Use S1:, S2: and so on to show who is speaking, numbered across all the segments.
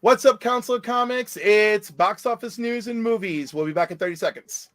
S1: What's up, Council of Comics? It's box office news and movies. We'll be back in 30 seconds.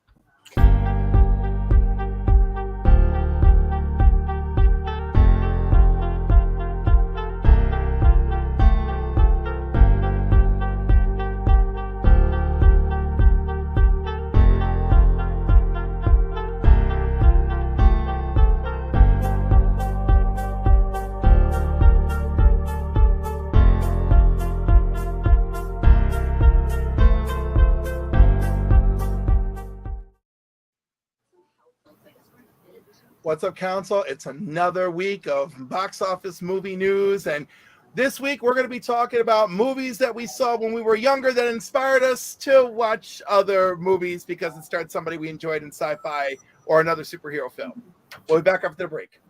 S1: What's up, Council? It's another week of box office movie news, and this week we're going to be talking about movies that we saw when we were younger that inspired us to watch other movies because it started somebody we enjoyed in sci-fi or another superhero film. We'll be back after the break.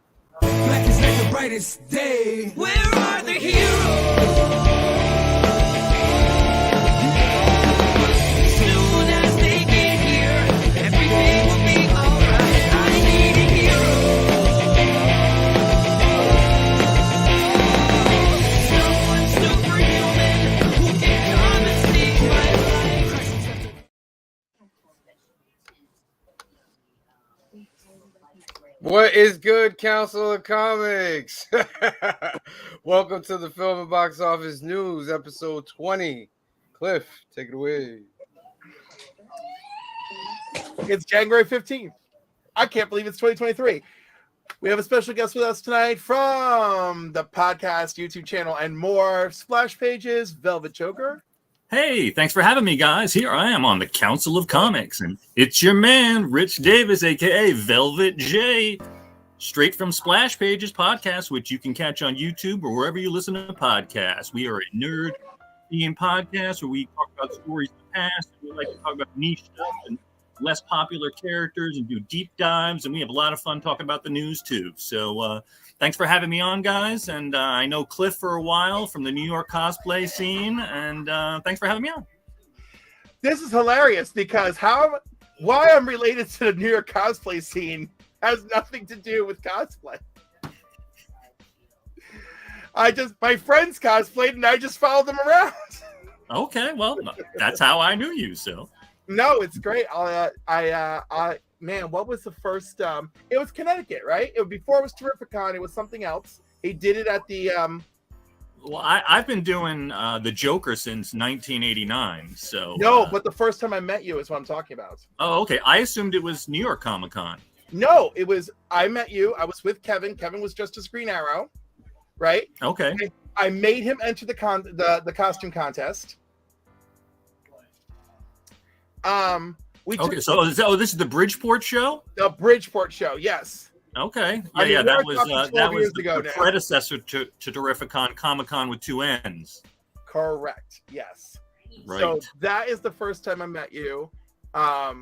S2: Black is like the brightest day. Where are the heroes?
S3: What is good, Council of Comics? Welcome to the Film and Box Office News, episode 20. Cliff, take it away.
S1: It's January 15th. I can't believe it's 2023. We have a special guest with us tonight from the podcast, YouTube channel, and more. Splash Pages, Velvet Joker.
S4: Hey, thanks for having me, guys. Here I am on the Council of Comics, and it's your man, Rich Davis, a.k.a. Velvet J, straight from Splash Pages podcast, which you can catch on YouTube or wherever you listen to podcasts. We are a nerd-themed podcast where we talk about stories of the past, and we like to talk about niche stuff and less popular characters and do deep dives, and we have a lot of fun talking about the news, too. So thanks for having me on, guys, and I know Cliff for a while from the New York cosplay scene, and thanks for having me on.
S1: This is hilarious because why I'm related to the New York cosplay scene has nothing to do with cosplay. My friends cosplayed and I just followed them around.
S4: Okay, well, that's how I knew you, so.
S1: No, it's great. Man, what was the first? It was Connecticut, right? Before it was Terrificon. It was something else. He did it at the.
S4: Well, I've been doing the Joker since 1989. So
S1: no, but the first time I met you is what I'm talking about.
S4: Oh, okay. I assumed it was New York Comic Con.
S1: No, it was. I met you. I was with Kevin. Kevin was just as Green Arrow, right?
S4: Okay.
S1: I made him enter the costume contest.
S4: So this is the Bridgeport show?
S1: The Bridgeport show, yes.
S4: Okay. That was the predecessor to Terrificon, Comic-Con with two N's.
S1: Correct, yes.
S4: Right.
S1: So that is the first time I met you. I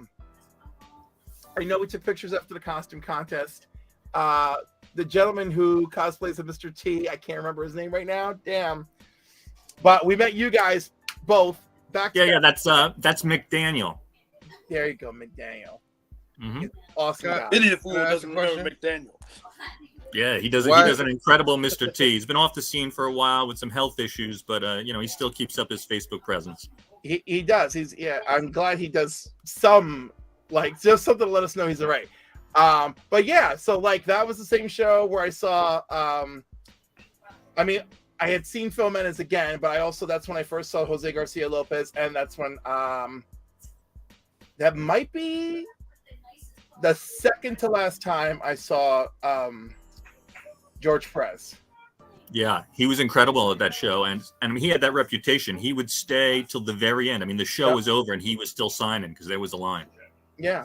S1: know we took pictures after the costume contest. The gentleman who cosplays as Mr. T, I can't remember his name right now. Damn. But we met you guys both. That's McDaniel. There you go, McDaniel.
S4: Mm-hmm.
S1: Awesome guy.
S5: Idiot fool doesn't remember McDaniel.
S4: Yeah, he does. He does an incredible Mr. T. He's been off the scene for a while with some health issues, but he still keeps up his Facebook presence.
S1: He does. I'm glad he does some, just something to let us know he's all right. But yeah, so that was the same show where I saw. I had seen Phil Menace again, but that's when I first saw Jose Garcia Lopez, and that's when that might be the second to last time I saw George Perez.
S4: Yeah, he was incredible at that show, and he had that reputation. He would stay till the very end. I mean, the show was over, and he was still signing because there was a line.
S1: Yeah.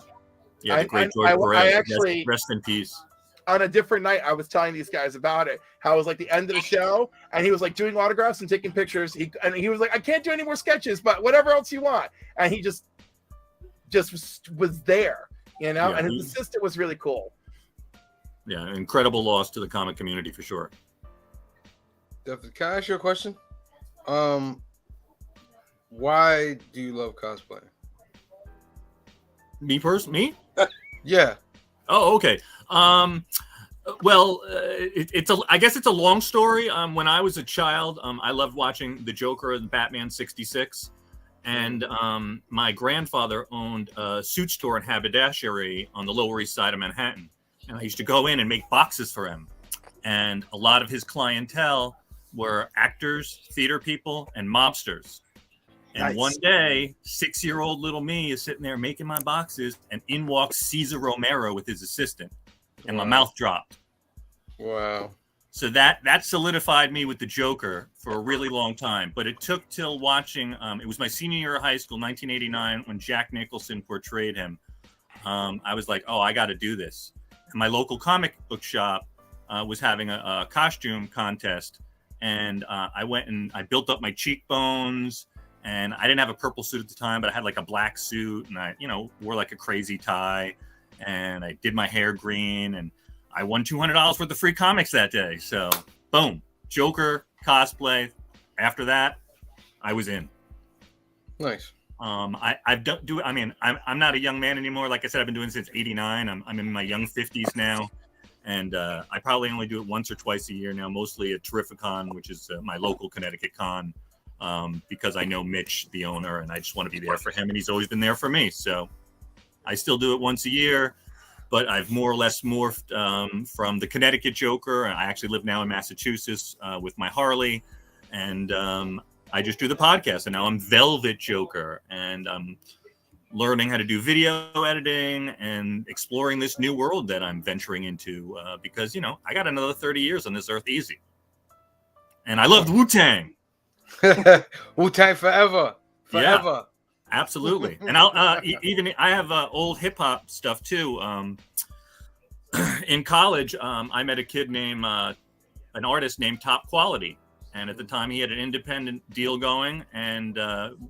S4: Yeah, the great George Perez.
S1: I actually
S4: rest in peace.
S1: On a different night, I was telling these guys about it. How it was the end of the show, and he was doing autographs and taking pictures. He was like, I can't do any more sketches, but whatever else you want. And he just was there, Yeah, and his assistant was really cool.
S4: Yeah, incredible loss to the comic community for sure.
S3: Can I ask you a question? Why do you love cosplay?
S4: Me?
S3: Yeah.
S4: Oh, okay. Well, I guess it's a long story. When I was a child, I loved watching The Joker and Batman '66, and my grandfather owned a suit store and haberdashery on the Lower East Side of Manhattan, and I used to go in and make boxes for him. And a lot of his clientele were actors, theater people, and mobsters. And
S1: Nice.
S4: one day, 6-year-old little me is sitting there making my boxes, and in walks Cesar Romero with his assistant, and my mouth dropped.
S3: Wow.
S4: So that solidified me with the Joker for a really long time. But it took till watching, it was my senior year of high school, 1989, when Jack Nicholson portrayed him. I was like, oh, I got to do this. And my local comic book shop was having a costume contest. And I went and I built up my cheekbones. And I didn't have a purple suit at the time, but I had like a black suit, and I, wore like a crazy tie, and I did my hair green, and I won $200 worth of free comics that day. So, boom, Joker cosplay. After that, I was in.
S3: Nice.
S4: I've done do. I mean, I'm not a young man anymore. Like I said, I've been doing it since '89. I'm in my young 50s now, and I probably only do it once or twice a year now. Mostly at Terrificon, which is my local Connecticut con. Because I know Mitch, the owner, and I just want to be there for him, and he's always been there for me. So I still do it once a year, but I've more or less morphed from the Connecticut Joker. I actually live now in Massachusetts with my Harley, and I just do the podcast, and now I'm Velvet Joker, and I'm learning how to do video editing and exploring this new world that I'm venturing into because, I got another 30 years on this earth easy. And I love Wu-Tang.
S3: Wu-Tang forever.
S4: Yeah, absolutely. And I'll I have old hip hop stuff too. In college, I met a kid named an artist named Top Quality, and at the time he had an independent deal going. And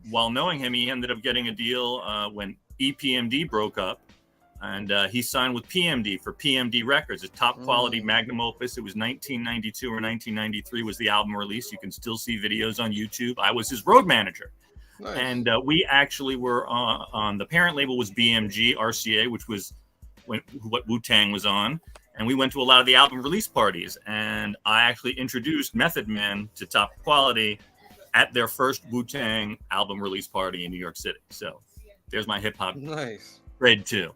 S4: while knowing him, he ended up getting a deal when EPMD broke up, and he signed with PMD for PMD Records. It's Top Quality Magnum Opus. It was 1992 or 1993 was the album release. You can still see videos on YouTube. I was his road manager.
S3: Nice.
S4: And we actually were on the parent label was BMG RCA, which was what Wu-Tang was on. And we went to a lot of the album release parties. And I actually introduced Method Man to Top Quality at their first Wu-Tang album release party in New York City. So there's my hip hop
S3: Nice.
S4: grade 2.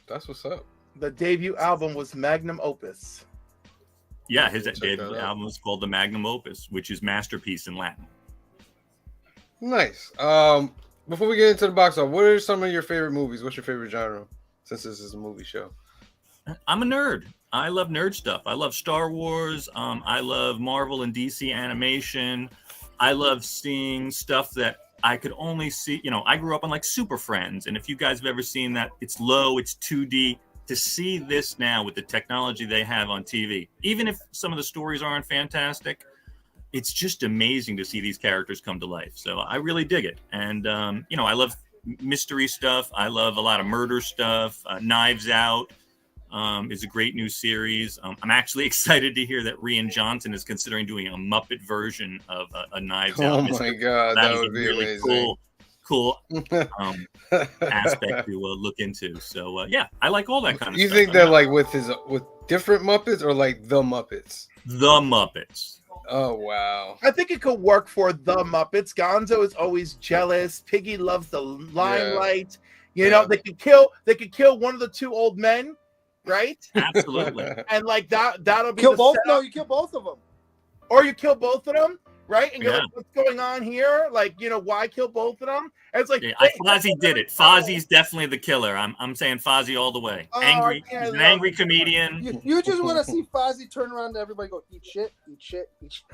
S3: That's what's up.
S1: The debut album was Magnum Opus.
S4: Yeah, his
S3: Check
S4: debut
S3: that out.
S4: album was called The Magnum Opus, which is masterpiece in Latin.
S3: Nice. Before we get into the box office, what are some of your favorite movies? What's your favorite genre? Since this is a movie show.
S4: I'm a nerd. I love nerd stuff. I love Star Wars. I love Marvel and DC animation. I love seeing stuff that I could only see. I grew up on like Super Friends, and if you guys have ever seen that, it's low, it's 2D. To see this now with the technology they have on TV, even if some of the stories aren't fantastic, it's just amazing to see these characters come to life. So I really dig it. And, I love mystery stuff. I love a lot of murder stuff. Knives Out is a great new series. I'm actually excited to hear that Rian Johnson is considering doing a Muppet version of a Knives Out.
S3: Oh my God, that would be
S4: really
S3: amazing.
S4: Cool aspect to look into. So yeah, I like all that kind of
S3: You
S4: stuff.
S3: think that like with different Muppets or like the Muppets?
S4: The Muppets.
S3: Oh wow.
S1: I think it could work for the Muppets. Gonzo is always jealous. Piggy loves the limelight. You know, they could kill one of the two old men, right?
S4: Absolutely.
S1: And like that'll be
S6: Kill
S1: the
S6: both?
S1: setup.
S6: No, you kill both of them.
S1: Or you kill both of them, right? And you're
S4: Yeah.
S1: like, what's going on here? Like, why kill both of them? And it's like,
S4: Yeah,
S1: hey,
S4: Fozzie did it. Fozzie's definitely the killer. I'm saying Fozzie all the way.
S1: Oh,
S4: Angry.
S1: yeah,
S4: He's an
S1: I love
S4: angry
S1: it.
S4: comedian.
S6: You just want to see Fozzie turn around to everybody and go, eat shit, eat shit, eat shit.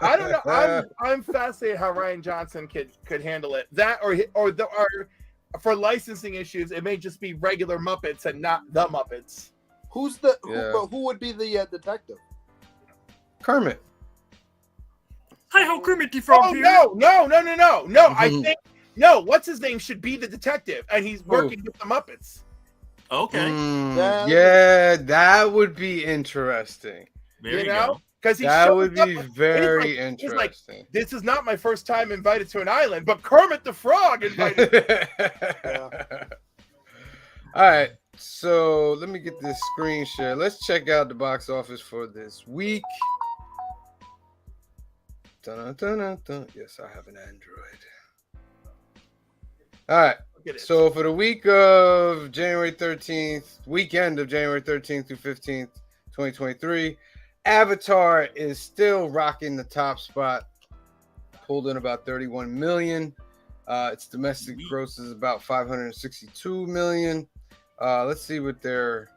S1: I don't know. I'm fascinated how Rian Johnson could handle it. That or for licensing issues, it may just be regular Muppets and not the Muppets.
S6: Who would be the detective?
S3: Kermit.
S4: Hi ho, Kermit the Frog
S1: Oh
S4: here.
S1: no! I think what's his name should be the detective, and he's working with the Muppets.
S4: Okay.
S3: Yeah, that would be interesting.
S4: There you
S1: know,
S4: go.
S1: because
S3: That would be very
S1: he's
S3: interesting.
S1: like, this is not my first time invited to an island, but Kermit the Frog invited.
S3: All right. So let me get this screen share. Let's check out the box office for this week. Dun-dun-dun-dun-dun. Yes, I have an Android. All right. So for the week of January 13th, weekend of January 13th through 15th, 2023, Avatar is still rocking the top spot. Pulled in about 31 million. Its domestic gross is about 562 million. Let's see what they've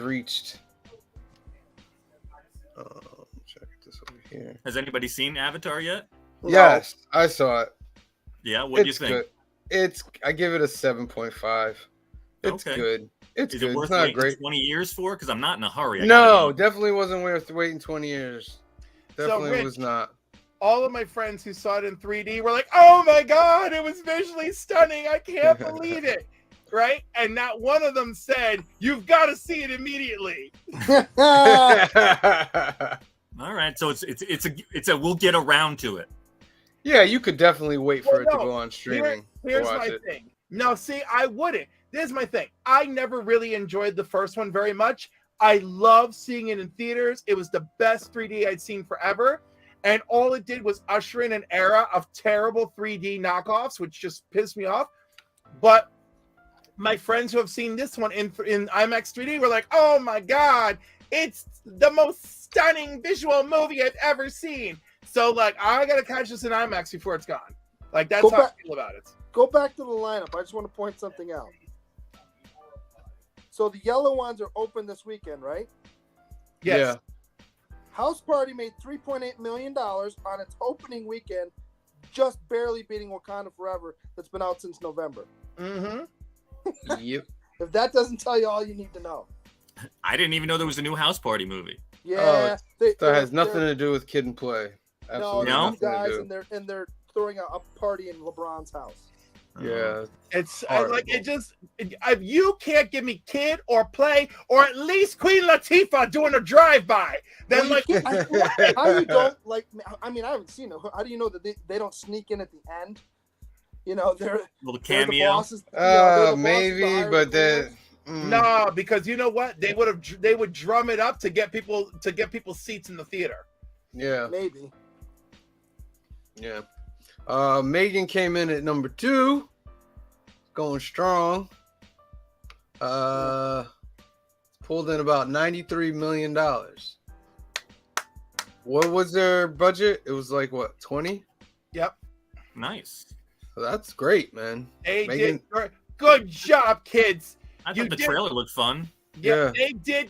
S3: reached. Check this over here.
S4: Has anybody seen Avatar yet?
S3: Yes, I saw it.
S4: Yeah, what do you think?
S3: Good. I give it a 7.5. It's
S4: Okay.
S3: good. It's
S4: Is
S3: good.
S4: it worth
S3: It's not
S4: waiting
S3: great.
S4: 20 years for? Because I'm not in a hurry.
S3: No, definitely wasn't worth waiting 20 years. Definitely
S1: Rich,
S3: was not.
S1: all of my friends who saw it in 3D were like, "Oh my god, it was visually stunning! I can't believe it!" Right? And not one of them said, "You've got to see it immediately."
S4: All right, so it's a we'll get around to it.
S3: Yeah, you could definitely wait for it to go on streaming.
S1: Here's my thing. No, see, I wouldn't. Here's my thing. I never really enjoyed the first one very much. I love seeing it in theaters. It was the best 3D I'd seen forever. And all it did was usher in an era of terrible 3D knockoffs, which just pissed me off. But my friends who have seen this one in IMAX 3D were like, "Oh my God, it's the most stunning visual movie I've ever seen." So, like, I got to catch this in IMAX before it's gone. Like, that's how I feel about it.
S6: Go back to the lineup. I just want to point something out. So the yellow ones are open this weekend, right?
S1: Yes.
S3: Yeah.
S6: House Party made $3.8 million on its opening weekend, just barely beating Wakanda Forever, that's been out since November.
S1: Mm-hmm.
S3: Yep.
S6: If that doesn't tell you all you need to know.
S4: I didn't even know there was a new House Party movie.
S6: Yeah.
S3: That has nothing to do with Kid and Play. Absolutely
S6: no,
S3: nothing
S6: guys,
S3: to do.
S6: and they're throwing a party in LeBron's house.
S3: Yeah.
S1: It's
S3: horrible.
S1: like if you can't give me Kid or Play or at least Queen Latifah doing a drive-by, then
S6: Well,
S1: like
S6: how you don't like? I mean, I haven't seen it. How do you know that they don't sneak in at the end? You know, they're
S4: Little
S6: they're the
S4: cameo.
S6: bosses. They're the
S3: Maybe,
S6: bosses
S3: but
S6: then.
S1: no, because you know what? They would drum it up to get people seats in the theater.
S3: Yeah.
S6: Maybe.
S3: Yeah. Megan came in at number 2, going strong. Pulled in about $93 million. What was their budget? It was like what, 20?
S1: Yep.
S4: Nice.
S3: That's great, man.
S1: They
S3: Megan-
S1: did good job, kids.
S4: I
S1: You
S4: thought the
S1: did-
S4: trailer looked fun.
S1: Yeah, they did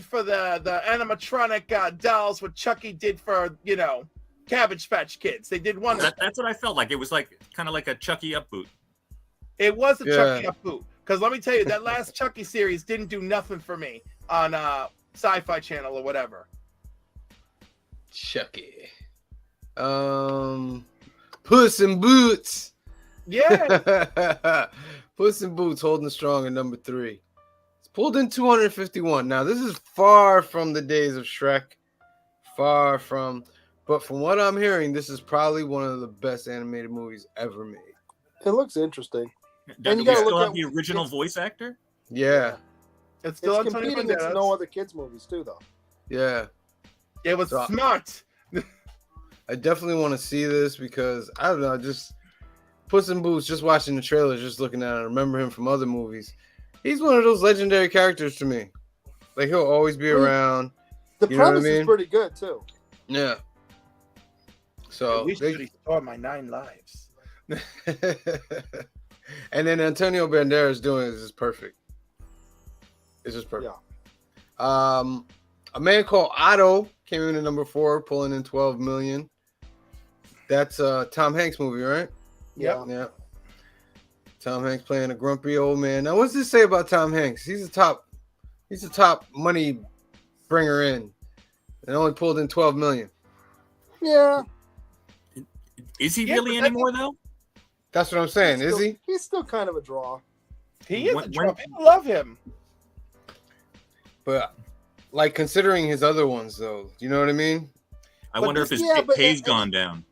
S1: for the animatronic dolls what Chucky did for, Cabbage Patch Kids. They did one.
S4: That's what I felt like. It was like kind of like a Chucky up boot.
S1: It was a Chucky up boot. Because let me tell you, that last Chucky series didn't do nothing for me on Sci-Fi Channel or whatever.
S3: Chucky. Puss in Boots.
S1: Yeah.
S3: Puss in Boots holding strong at number 3. It's pulled in 251. Now, this is far from the days of Shrek. Far from. But from what I'm hearing, this is probably one of the best animated movies ever made.
S6: It looks interesting.
S4: Does
S6: you
S4: it
S6: gotta
S4: still
S6: look
S4: have
S6: at-
S4: the original voice actor?
S3: Yeah.
S1: It's still
S6: It's
S1: Antonio
S6: competing against
S1: Banderas.
S6: no other kids movies too, though.
S3: Yeah.
S1: It was
S3: So-
S1: smart.
S3: I definitely want to see this because, I don't know, just Puss in Boots, just watching the trailers, just looking at it, I remember him from other movies. He's one of those legendary characters to me. Like, he'll always be around.
S6: The
S3: You know what I
S6: premise
S3: mean?
S6: is pretty good too.
S3: Yeah. So,
S1: We should restore my 9 lives.
S3: and then Antonio Banderas doing it is just perfect. It's just perfect.
S6: Yeah.
S3: A Man Called Otto came in at number 4, pulling in 12 million. That's a Tom Hanks movie, right?
S1: Yep.
S3: Yeah. Tom Hanks playing a grumpy old man. Now, what's this say about Tom Hanks? He's the top money bringer in, and only pulled in 12 million.
S6: Yeah.
S4: Is he
S1: Yeah,
S4: really
S1: but
S4: anymore though?
S3: That's what I'm saying. Is he?
S6: He's still kind of a draw.
S1: He is
S4: When-
S1: a drop. People love him.
S3: But like considering his other ones, though, you know what I mean?
S4: I
S6: But
S4: wonder
S6: this-
S4: if his
S6: yeah, but
S4: pay's
S6: it-
S4: gone down.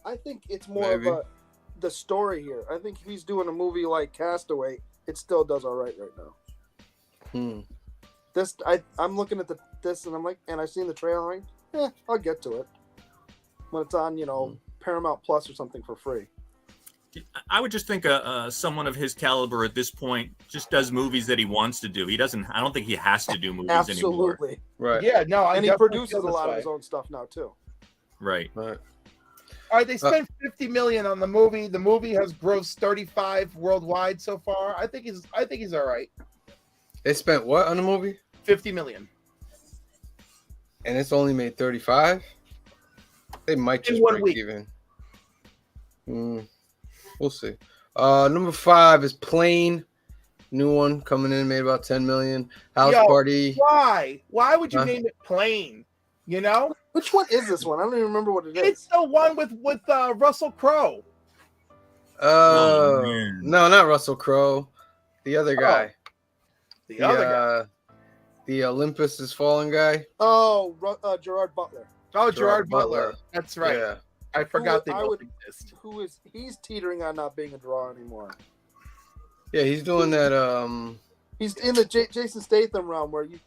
S6: I think it's more
S3: Maybe.
S6: of the story here. I think if he's doing a movie like Castaway, it still does all right now. This I'm looking at this and I'm like, and I've seen the trailer. I'm like, I'll get to it when it's on, Paramount Plus or something for free.
S4: I would just think someone of his caliber at this point just does movies that he wants to do. He doesn't. I don't think he has to do movies anymore.
S6: Absolutely.
S3: Right.
S1: Yeah, no,
S6: and he produces a lot of his own stuff now too.
S4: Right.
S3: Right.
S1: All right, they spent $50 million on the movie. The movie has grossed 35 worldwide so far. I think he's all right.
S3: They spent what on the movie?
S1: $50 million.
S3: And it's only made 35. They might just break even. We'll see. Number 5 is Plane. New one coming in, made about 10 million. House Party.
S1: Why? Why would you name it Plane?
S6: Which one is this one? I don't even remember what it is.
S1: It's the one with Russell Crowe.
S3: No, not Russell Crowe. The other guy.
S1: The other guy.
S3: The Olympus Has Fallen guy.
S6: Oh, Gerard Butler.
S1: Oh, Gerard Butler. That's right.
S3: Yeah.
S1: I forgot they both exist.
S6: He's teetering on not being a draw anymore.
S3: Yeah, he's doing that.
S6: He's in the Jason Statham realm where you're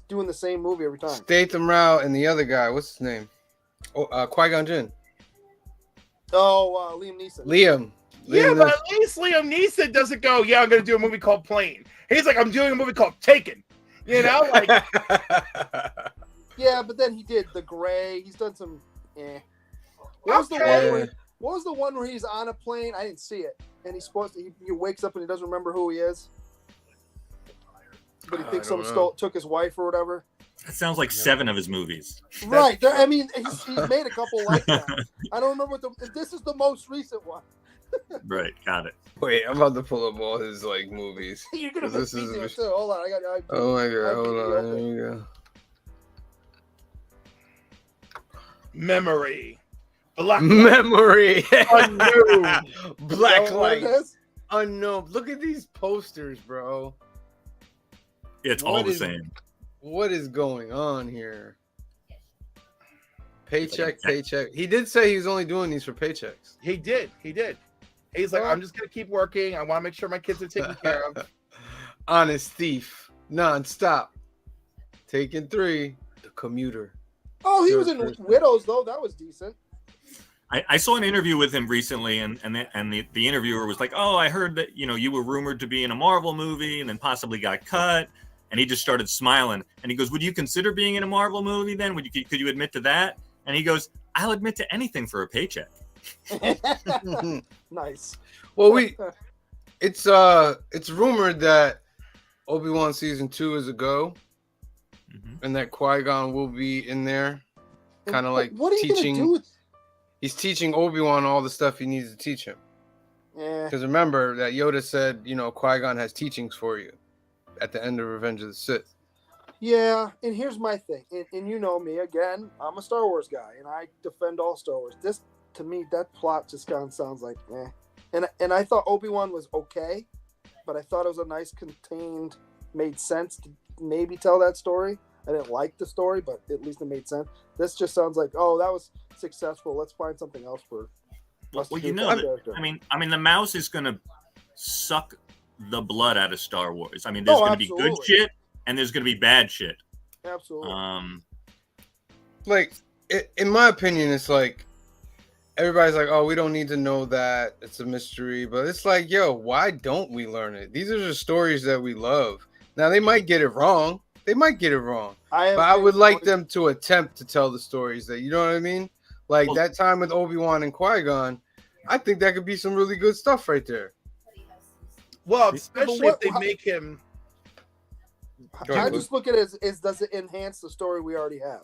S6: doing the same movie every time.
S3: Statham Rao and the other guy. What's his name? Oh, Qui-Gon Jinn.
S6: Oh, Liam Neeson.
S3: Liam.
S1: Yeah, but at least Liam Neeson doesn't go, I'm going to do a movie called Plane. He's like, I'm doing a movie called Taken. Like.
S6: Yeah, but then he did The Gray. He's done some. What was the one where he's on a plane? I didn't see it, and he's supposed to. He wakes up and he doesn't remember who he is, but he thinks someone took his wife or whatever.
S4: That sounds like 7 of his movies.
S6: Right. He's made a couple like that. I don't remember this is the most recent one.
S4: Right. Got it.
S3: Wait, I'm about to pull up all his movies.
S6: You're gonna put me there too. Hold on,
S3: oh my god, hold on. Here we go.
S1: Memory. Black
S3: Memory.
S1: Unknown.
S3: Black Light. Unknown. Look at these posters, bro.
S4: It's all the same.
S3: What is going on here? Paycheck. He did say he was only doing these for paychecks.
S1: He did. He's like, I'm just going to keep working. I want to make sure my kids are taken care of.
S3: Honest Thief. Non-stop. Taken 3. The Commuter.
S6: Oh, he was in Widows, though. That was decent.
S4: I saw an interview with him recently, and the interviewer was like, "Oh, I heard that you were rumored to be in a Marvel movie, and then possibly got cut." And he just started smiling, and he goes, "Would you consider being in a Marvel movie then? Could you admit to that?" And he goes, "I'll admit to anything for a paycheck."
S6: Nice.
S3: Well, it's rumored that Obi-Wan season 2 is a go, and that Qui-Gon will be in there, kind of like
S6: what are you
S3: teaching.
S6: Gonna do
S3: He's teaching Obi-Wan all the stuff he needs to teach him.
S6: Yeah.
S3: Because remember that Yoda said, Qui-Gon has teachings for you at the end of Revenge of the Sith.
S6: Yeah, and here's my thing. And you know me, again, I'm a Star Wars guy, and I defend all Star Wars. This, to me, that plot just kind of sounds like, And I thought Obi-Wan was okay, but I thought it was a nice, contained, made sense to maybe tell that story. I didn't like the story, but at least it made sense. This just sounds like, that was successful. Let's find something else for us to do.
S4: I mean, the mouse is going to suck the blood out of Star Wars. I mean, there's going to be good shit and there's going to be bad shit.
S6: Absolutely.
S3: In my opinion, it's like everybody's like, "Oh, we don't need to know that. It's a mystery." But it's like, why don't we learn it? These are the stories that we love. Now, they might get it wrong. I would like them to attempt to tell the stories that, you know what I mean? Like that time with Obi-Wan and Qui-Gon, I think that could be some really good stuff right there.
S1: Well, especially if they make him.
S6: I just look at it as does it enhance the story we already have?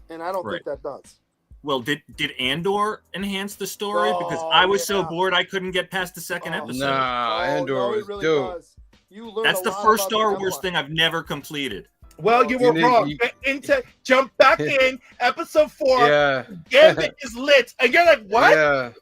S6: And I don't think that does.
S4: Well, did Andor enhance the story? Because I was so bored I couldn't get past the second episode.
S3: Nah, Andor was dope.
S4: That's the first Star Wars thing I've never completed.
S1: Well, you were wrong. Jump back in episode 4.
S3: Yeah,
S1: Gambit is lit, and you're like, what?
S3: Yeah,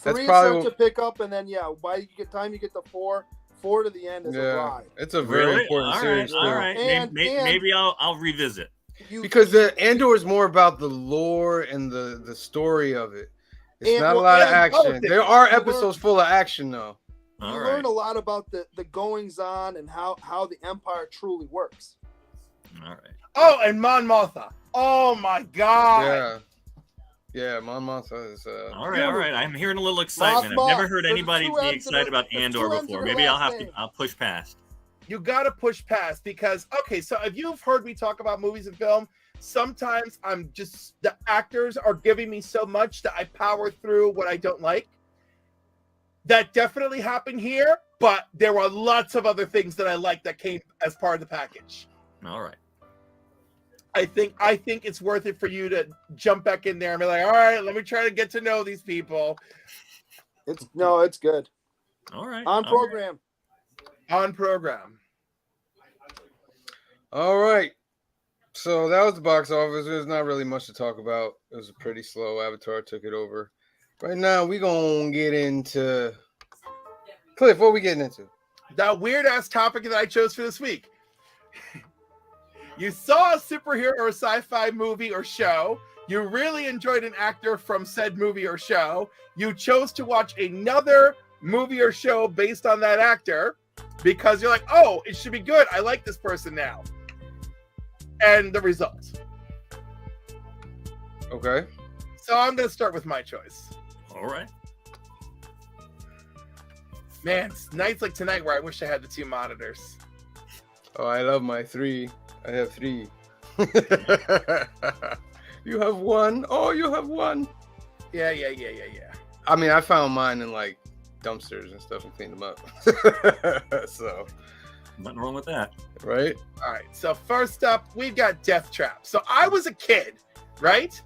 S6: that's probably to pick up, and then by you get to 4 to the end is a ride.
S3: It's a very important series.
S4: All right. Maybe I'll revisit.
S3: Because the Andor is more about the lore and the story of it. It's
S6: And-
S3: not a
S6: well,
S3: lot of
S1: and
S3: action.
S1: politics.
S3: There are
S6: You learn-
S3: episodes full of action though.
S4: All
S6: you
S4: right.
S6: learn a lot about the goings on and how the empire truly works.
S4: All right.
S1: Oh, and Mon Mothma. Oh my god.
S3: Yeah. Yeah, Mon Mothma is
S4: All right. All right. I'm hearing a little excitement. I've
S6: Mothma,
S4: never heard
S6: there's
S4: anybody
S6: two
S4: be
S6: M's in
S4: excited
S6: her-
S4: about
S6: there's
S4: Andor
S6: two M's in
S4: before.
S6: her
S4: Maybe I'll
S6: last
S4: have to.
S6: name.
S4: I'll push past.
S1: You got to push past because, okay, so if you've heard me talk about movies and film, sometimes the actors are giving me so much that I power through what I don't like. That definitely happened here, but there were lots of other things that I liked that came as part of the package.
S4: All right.
S1: I think it's worth it for you to jump back in there and be like, all right, let me try to get to know these people.
S6: It's good.
S4: All right.
S6: On
S4: all
S6: program.
S1: On program.
S3: all right. So that was the box office. There's not really much to talk about. It was pretty slow. Avatar took it over. Right now, we gonna get into Cliff. What are we getting into?
S1: That weird ass topic that I chose for this week. You saw a superhero or sci-fi movie or show. You really enjoyed an actor from said movie or show. You chose to watch another movie or show based on that actor because you're like, oh, it should be good. I like this person now. And the results.
S3: Okay.
S1: So I'm going to start with my choice.
S4: All right.
S1: Man, it's nights like tonight where I wish I had the two monitors.
S3: Oh, I love my 3. I have 3. You have 1. Oh, you have 1.
S1: Yeah.
S3: I mean, I found mine in like dumpsters and stuff and cleaned them up. So,
S4: Nothing wrong with that.
S3: right?
S1: All right. So first up, we've got Death Trap. So I was a kid, right?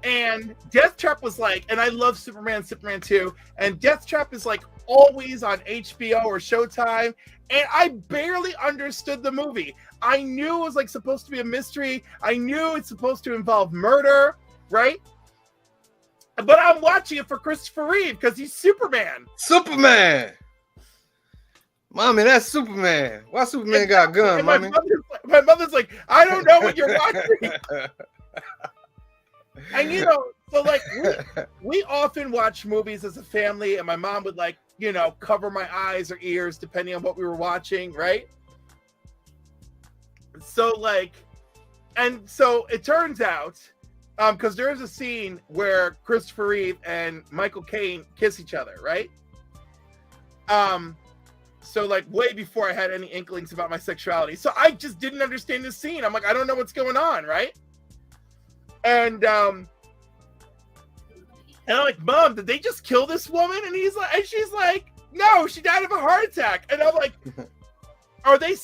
S1: And Death Trap was like, and I love Superman 2, and Death Trap is like always on HBO or Showtime, and I barely understood the movie. I knew it was like supposed to be a mystery. I knew it's supposed to involve murder, right? But I'm watching it for Christopher Reeve because he's Superman.
S3: Superman! Mommy, that's Superman. Why Superman got a gun,
S1: And
S3: mommy?
S1: my mother's like, I don't know what you're watching. And you know, so like we often watch movies as a family, and my mom would like, you know, cover my eyes or ears depending on what we were watching, right? So like, and so it turns out, because there's a scene where Christopher Reeve and Michael Caine kiss each other, right? So like way before I had any inklings about my sexuality, so I just didn't understand the scene. I'm like, I don't know what's going on, right? And I'm like, Mom, did they just kill this woman? And she's like, no, she died of a heart attack. And I'm like, are they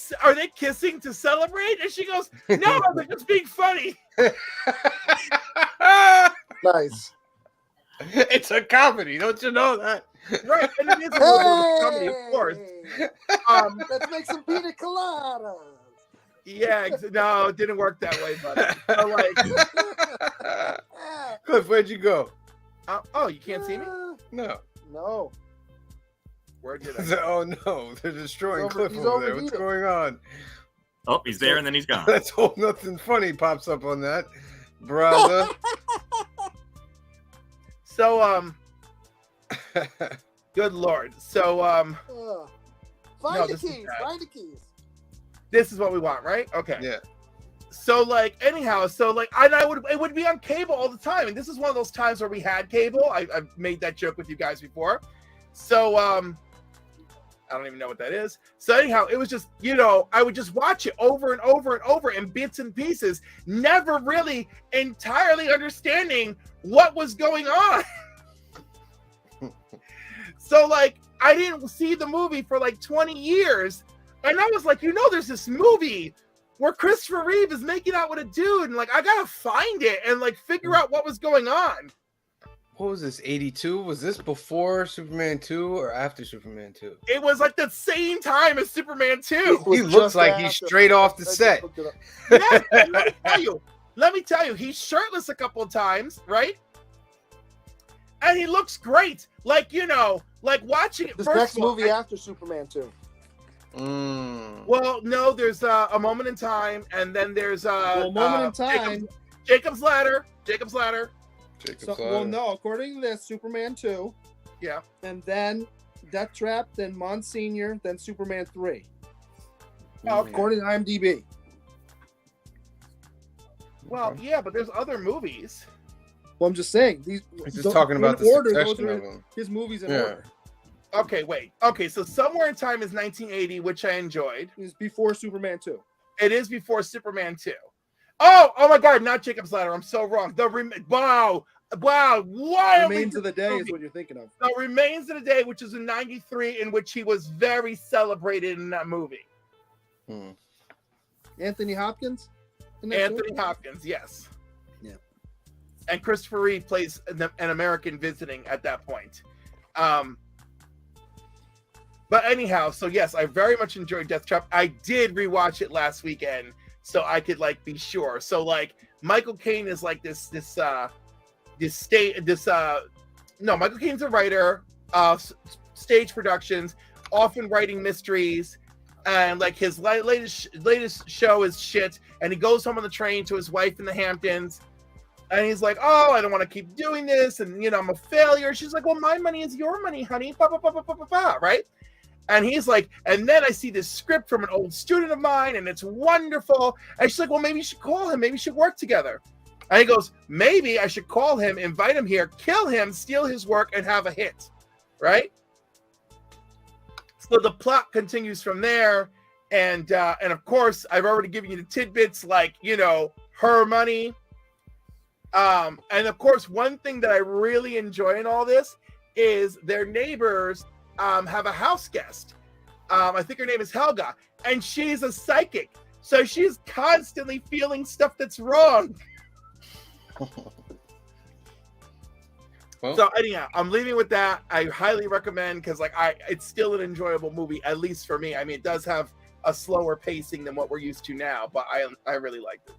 S1: kissing to celebrate? And she goes, no, they're just being funny.
S6: Nice.
S3: It's a comedy, don't you know that?
S1: Right, and it is a little bit of a comedy, of course.
S6: Let's make some pina coladas.
S1: Yeah, no, it didn't work that way, buddy. So like,
S3: Cliff, where'd you go?
S1: oh, you can't see me?
S3: No.
S6: No.
S1: Where did I?
S3: Oh no, they're destroying Cliff
S6: he's
S3: over there. What's
S6: overheated.
S3: going on?
S4: Oh, he's there and then he's gone.
S3: Let's hope nothing funny pops up on that, brother.
S1: So good lord. So
S6: Find
S1: No,
S6: the
S1: this is
S6: keys.
S1: bad.
S6: Find the keys.
S1: this is what we want, right? Okay.
S3: Yeah.
S1: So like anyhow, so like it would be on cable all the time, and this is one of those times where we had cable. I've made that joke with you guys before. So I don't even know what that is. So anyhow, it was just, you know, I would just watch it over and over and over in bits and pieces, never really entirely understanding what was going on. So like I didn't see the movie for like 20 years, and I was like, you know, there's this movie where Christopher Reeve is making out with a dude, and like I gotta find it and like figure out what was going on.
S3: What was this, 82? Was this before Superman 2 or after Superman 2?
S1: It was like the same time as Superman 2.
S6: It was
S3: He looks
S6: just
S3: like he's
S6: after-
S3: straight off the
S6: I just
S3: set.
S6: looked it up.
S1: Yeah, and let me tell you, he's shirtless a couple of times, right? And he looks great. Like, you know, like watching it.
S6: This
S1: first
S6: next
S1: of all,
S6: movie after Superman 2.
S1: well, no, there's a moment in time, and then there's
S6: Moment in time.
S1: Jacob's Ladder.
S3: Jacob's
S6: Well,
S3: Ladder.
S6: no. According to this, Superman 2,
S1: Yeah.
S6: and then Death Trap, then Monsignor, then Superman 3.
S1: Oh, okay.
S6: According to IMDb.
S1: Well, yeah, but there's other movies.
S6: Well, I'm just saying these.
S3: He's just talking about the succession of them.
S6: His movies in
S3: Yeah.
S6: order.
S1: Okay, wait. Okay, so Somewhere in Time is 1980, which I enjoyed.
S6: It's before Superman 2.
S1: It is before Superman 2. Oh my God, not Jacob's Ladder. I'm so wrong. Wow.
S6: Remains of the Day is what you're thinking of.
S1: The Remains of the Day, which is in 93, in which he was very celebrated in that movie.
S6: Anthony Hopkins?
S1: Anthony Hopkins, yes.
S6: Yeah.
S1: And Christopher Reeve plays an American visiting at that point. But anyhow, so yes, I very much enjoyed Death Trap. I did rewatch it last weekend, so I could like be sure. So like Michael Caine is like Michael Caine's a writer, stage productions, often writing mysteries, and like his latest show is shit. And he goes home on the train to his wife in the Hamptons, and he's like, "Oh, I don't want to keep doing this, and I'm a failure." She's like, "Well, my money is your money, honey." Right? And he's like, and then I see this script from an old student of mine, and it's wonderful. And she's like, "Well, maybe you should call him. Maybe you should work together." And he goes, "Maybe I should call him, invite him here, kill him, steal his work, and have a hit." Right? So the plot continues from there. And of course, I've already given you the tidbits, like, her money. And of course, one thing that I really enjoy in all this is their neighbors have a house guest. I think her name is Helga, and she's a psychic. So she's constantly feeling stuff that's wrong.
S3: Well,
S1: so anyhow, I'm leaving with that. I highly recommend, because it's still an enjoyable movie, at least for me. I mean, it does have a slower pacing than what we're used to now, but I really liked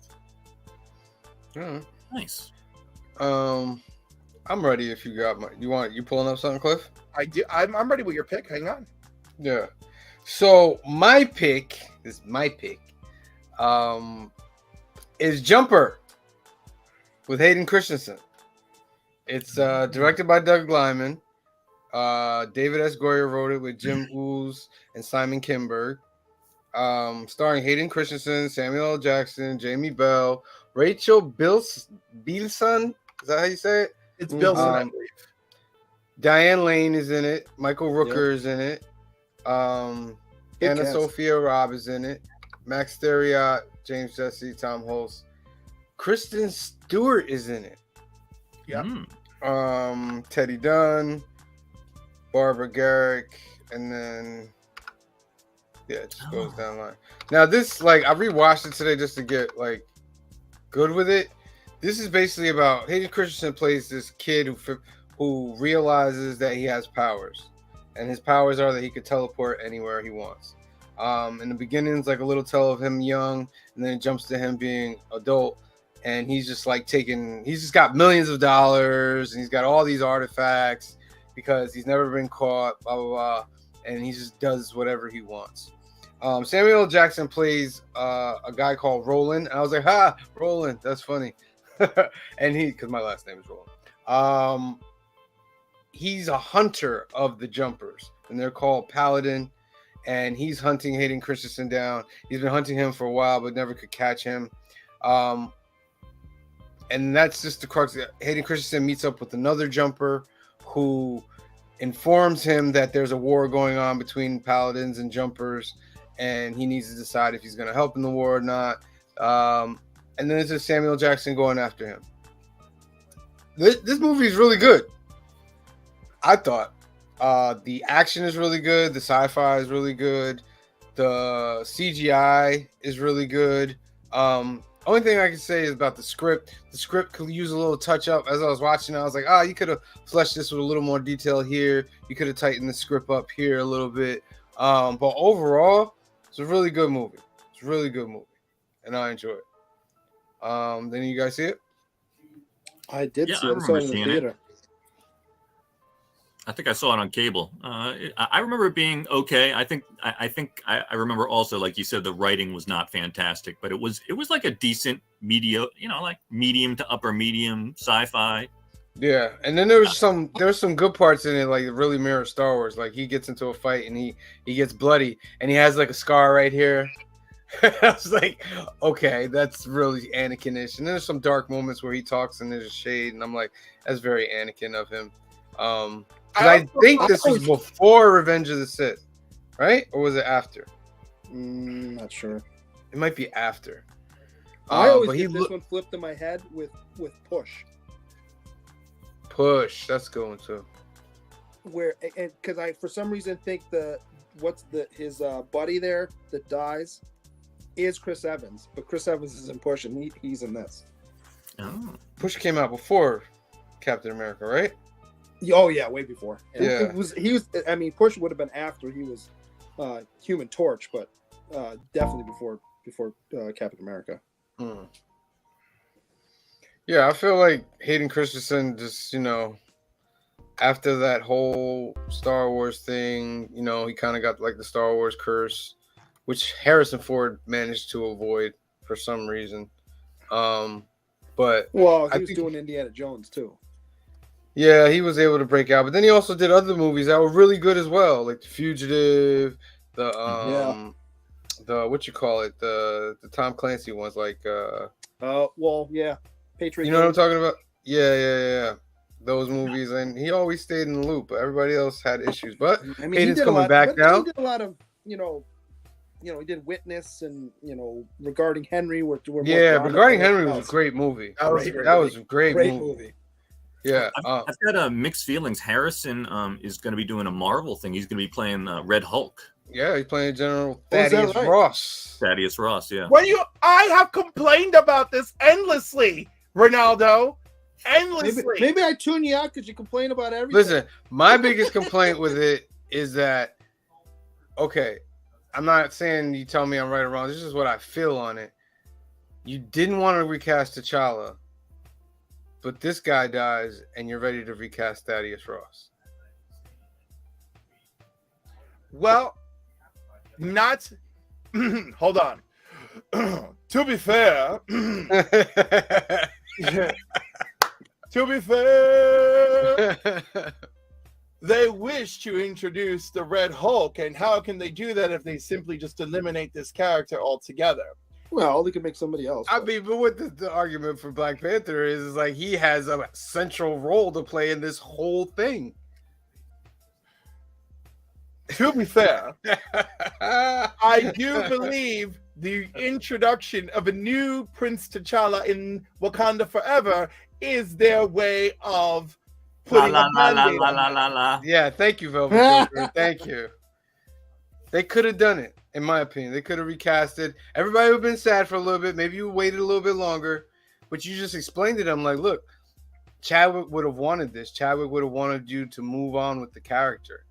S1: it.
S4: Nice.
S3: I'm ready if you got you pulling up something, Cliff?
S1: I do. I'm ready with your pick. Hang on.
S3: Yeah. So my pick is is Jumper with Hayden Christensen. It's directed by Doug Liman. David S. Goyer wrote it with Jim Ooze and Simon Kinberg. Starring Hayden Christensen, Samuel L. Jackson, Jamie Bell, Rachel Bilson. Is that how you say it?
S1: It's Bilson, I believe.
S3: Diane Lane is in it. Michael Rooker is in it. Anna Sophia Robb is in it. Max Theriot, James Jesse, Tom Hulse. Kristen Stewart is in it.
S1: Yeah.
S3: Teddy Dunn, Barbara Garrick, and then it just goes down the line. Now this, I rewatched it today just to get good with it. This is basically about Hayden Christensen plays this kid who realizes that he has powers, and his powers are that he could teleport anywhere he wants. In the beginning, it's like a little tale of him young, and then it jumps to him being adult, and he's just he's just got millions of dollars, and he's got all these artifacts because he's never been caught, blah, blah, blah, and he just does whatever he wants. Samuel L. Jackson plays a guy called Roland. I was like, "Ha, Roland, that's funny." And because my last name is Roland. He's a hunter of the Jumpers, and they're called Paladin, and he's hunting Hayden Christensen down. He's been hunting him for a while, but never could catch him. And that's just the crux. Hayden Christensen meets up with another Jumper who informs him that there's a war going on between Paladins and Jumpers, and he needs to decide if he's going to help in the war or not. And then it's just Samuel Jackson going after him. This movie is really good. I thought the action is really good. The sci-fi is really good. The CGI is really good. Only thing I can say is about the script. The script could use a little touch up. As I was watching, I was like, you could have fleshed this with a little more detail here. You could have tightened the script up here a little bit. But overall, it's a really good movie. It's a really good movie, and I enjoy it. Then you guys see it?
S6: I did see
S4: I
S6: it. I saw
S4: remember
S6: it in the
S4: seeing
S6: theater.
S4: it. I think I saw it on cable. I remember it being okay. I think I remember also, like you said, the writing was not fantastic, but it was like a decent medium to upper medium sci-fi.
S3: Yeah, and then there was some good parts in it, like really mirror Star Wars. Like he gets into a fight and he gets bloody and he has like a scar right here. I was like, okay, that's really Anakin-ish. And there's some dark moments where he talks and there's a shade, and I'm like, that's very Anakin of him. 'Cause I think this was before Revenge of the Sith, right? Or was it after?
S6: Not sure.
S3: It might be after.
S6: I always
S3: but
S6: get this one flipped in my head with
S3: Push. That's going to.
S6: where, and because I for some reason think his buddy there that dies is Chris Evans, but Chris Evans is in Push and he's in this.
S4: Oh.
S3: Push came out before Captain America, right?
S6: Oh yeah, way before. And
S3: Yeah.
S6: he was. I mean, Push would have been after he was Human Torch, but definitely before Captain America.
S3: Hmm. Yeah, I feel like Hayden Christensen just, after that whole Star Wars thing, he kind of got like the Star Wars curse, which Harrison Ford managed to avoid for some reason. But
S6: well, he was doing Indiana Jones too.
S3: Yeah, he was able to break out, but then he also did other movies that were really good as well, like The Fugitive, the the Tom Clancy ones, like
S6: Patriot.
S3: You know what I'm talking about? Yeah. Those movies, and he always stayed in the loop, but everybody else had issues. But
S6: I mean,
S3: Hayden's coming back now.
S6: He did a lot of, he did Witness and Regarding Henry.
S3: Regarding Henry was a great movie. That was a great movie. Yeah,
S4: I've got mixed feelings. Harrison is going to be doing a Marvel thing. He's going to be playing Red Hulk.
S3: Yeah, he's playing General Thaddeus Ross.
S4: Thaddeus Ross, yeah.
S1: I have complained about this endlessly, Ronaldo. Endlessly.
S6: Maybe I tune you out because you complain about everything.
S3: Listen, my biggest complaint with it is that, okay, I'm not saying you tell me I'm right or wrong. This is what I feel on it. You didn't want to recast T'Challa, but this guy dies, and you're ready to recast Thaddeus Ross.
S1: Well, not. Hold on. To be fair, they wish to introduce the Red Hulk, and how can they do that if they simply just eliminate this character altogether?
S6: Well, they could make somebody else.
S3: I mean, but what the argument for Black Panther is like he has a central role to play in this whole thing.
S1: To be fair, I do believe the introduction of a new Prince T'Challa in Wakanda Forever is their way of putting a Band-Aid on it.
S3: Yeah, thank you, Velvet. Thank you. They could have done it, in my opinion. They could have recasted. Everybody would have been sad for a little bit. Maybe you waited a little bit longer, but you just explained to them, like, look, Chadwick would have wanted this. Chadwick would have wanted you to move on with the character.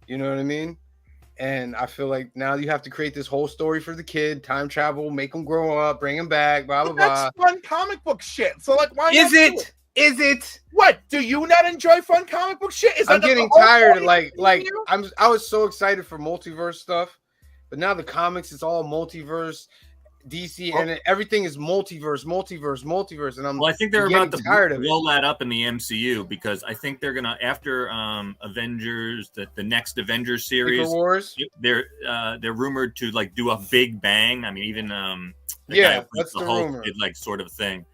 S3: You know what I mean? And I feel like now you have to create this whole story for the kid, time travel, make him grow up, bring him back, blah, blah, blah.
S1: That's fun comic book shit. So, like, why
S3: Is
S1: not
S3: it?
S1: do it?
S3: Is it?
S1: What? Do you not enjoy fun comic book shit?
S3: I'm getting tired. I was so excited for multiverse stuff, but now the comics, it's all multiverse, DC, and everything is multiverse, and
S4: I think they're about to blow
S3: it.
S4: that up in the MCU because I think they're gonna after Avengers, the next Avengers series,
S3: Secret Wars.
S4: They're rumored to like do a big bang. I mean, even
S3: that's the
S4: Hulk
S3: rumor.
S4: did like sort of thing.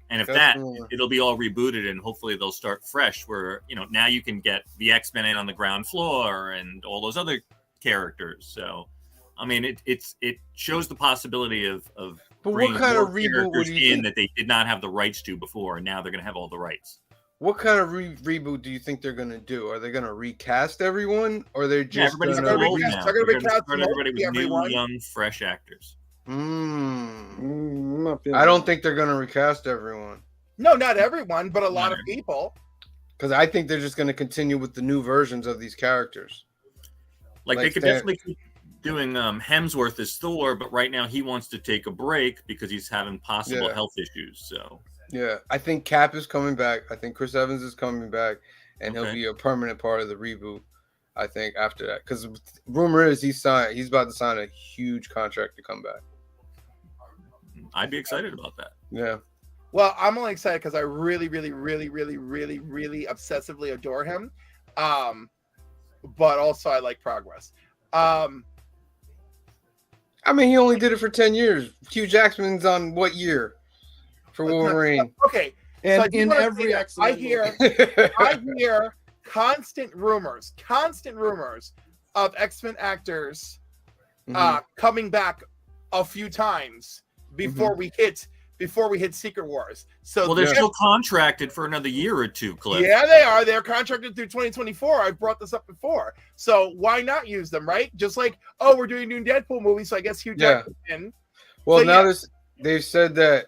S4: And if
S3: That's rumor.
S4: it'll be all rebooted, and hopefully they'll start fresh. Where now you can get the X-Men in on the ground floor and all those other characters. So. I mean, it shows the possibility of
S3: but what kind of reboot would you think?
S4: that they did not have the rights to before, and now they're going to have all the rights.
S3: What kind of reboot do you think they're going to do? Are they going to recast everyone, or are they just
S4: everybody's
S3: going to
S4: old now. They're going to start everybody with new, young, fresh actors.
S3: I don't think they're going to recast everyone.
S1: No, not everyone, but a lot of people.
S3: Because I think they're just going to continue with the new versions of these characters.
S4: Like they could definitely keep doing Hemsworth as Thor, but right now he wants to take a break because he's having possible health issues. So
S3: yeah, I think Cap is coming back. I think Chris Evans is coming back, and he'll be a permanent part of the reboot. I think after that, because rumor is he's about to sign a huge contract to come back.
S4: I'd be excited about that.
S3: Yeah,
S1: Well, I'm only excited because I really, really, really, really, really, really obsessively adore him. But also I like Progress.
S3: I mean, he only did it for 10 years. Hugh Jackman's on what year for Wolverine?
S1: Okay.
S6: And
S1: I do
S6: in
S1: wanna say
S6: every
S1: that
S6: X-Men
S1: I hear constant rumors of X-Men actors coming back a few times before we hit Secret Wars. So
S4: Well, they're still contracted for another year or two, Cliff.
S1: yeah, they are. They're contracted through 2024. I've brought this up before. So why not use them, right? Just like, oh, we're doing a new Deadpool movie, so I guess Hugh Jackman's in.
S3: Well,
S1: So,
S3: now they've said that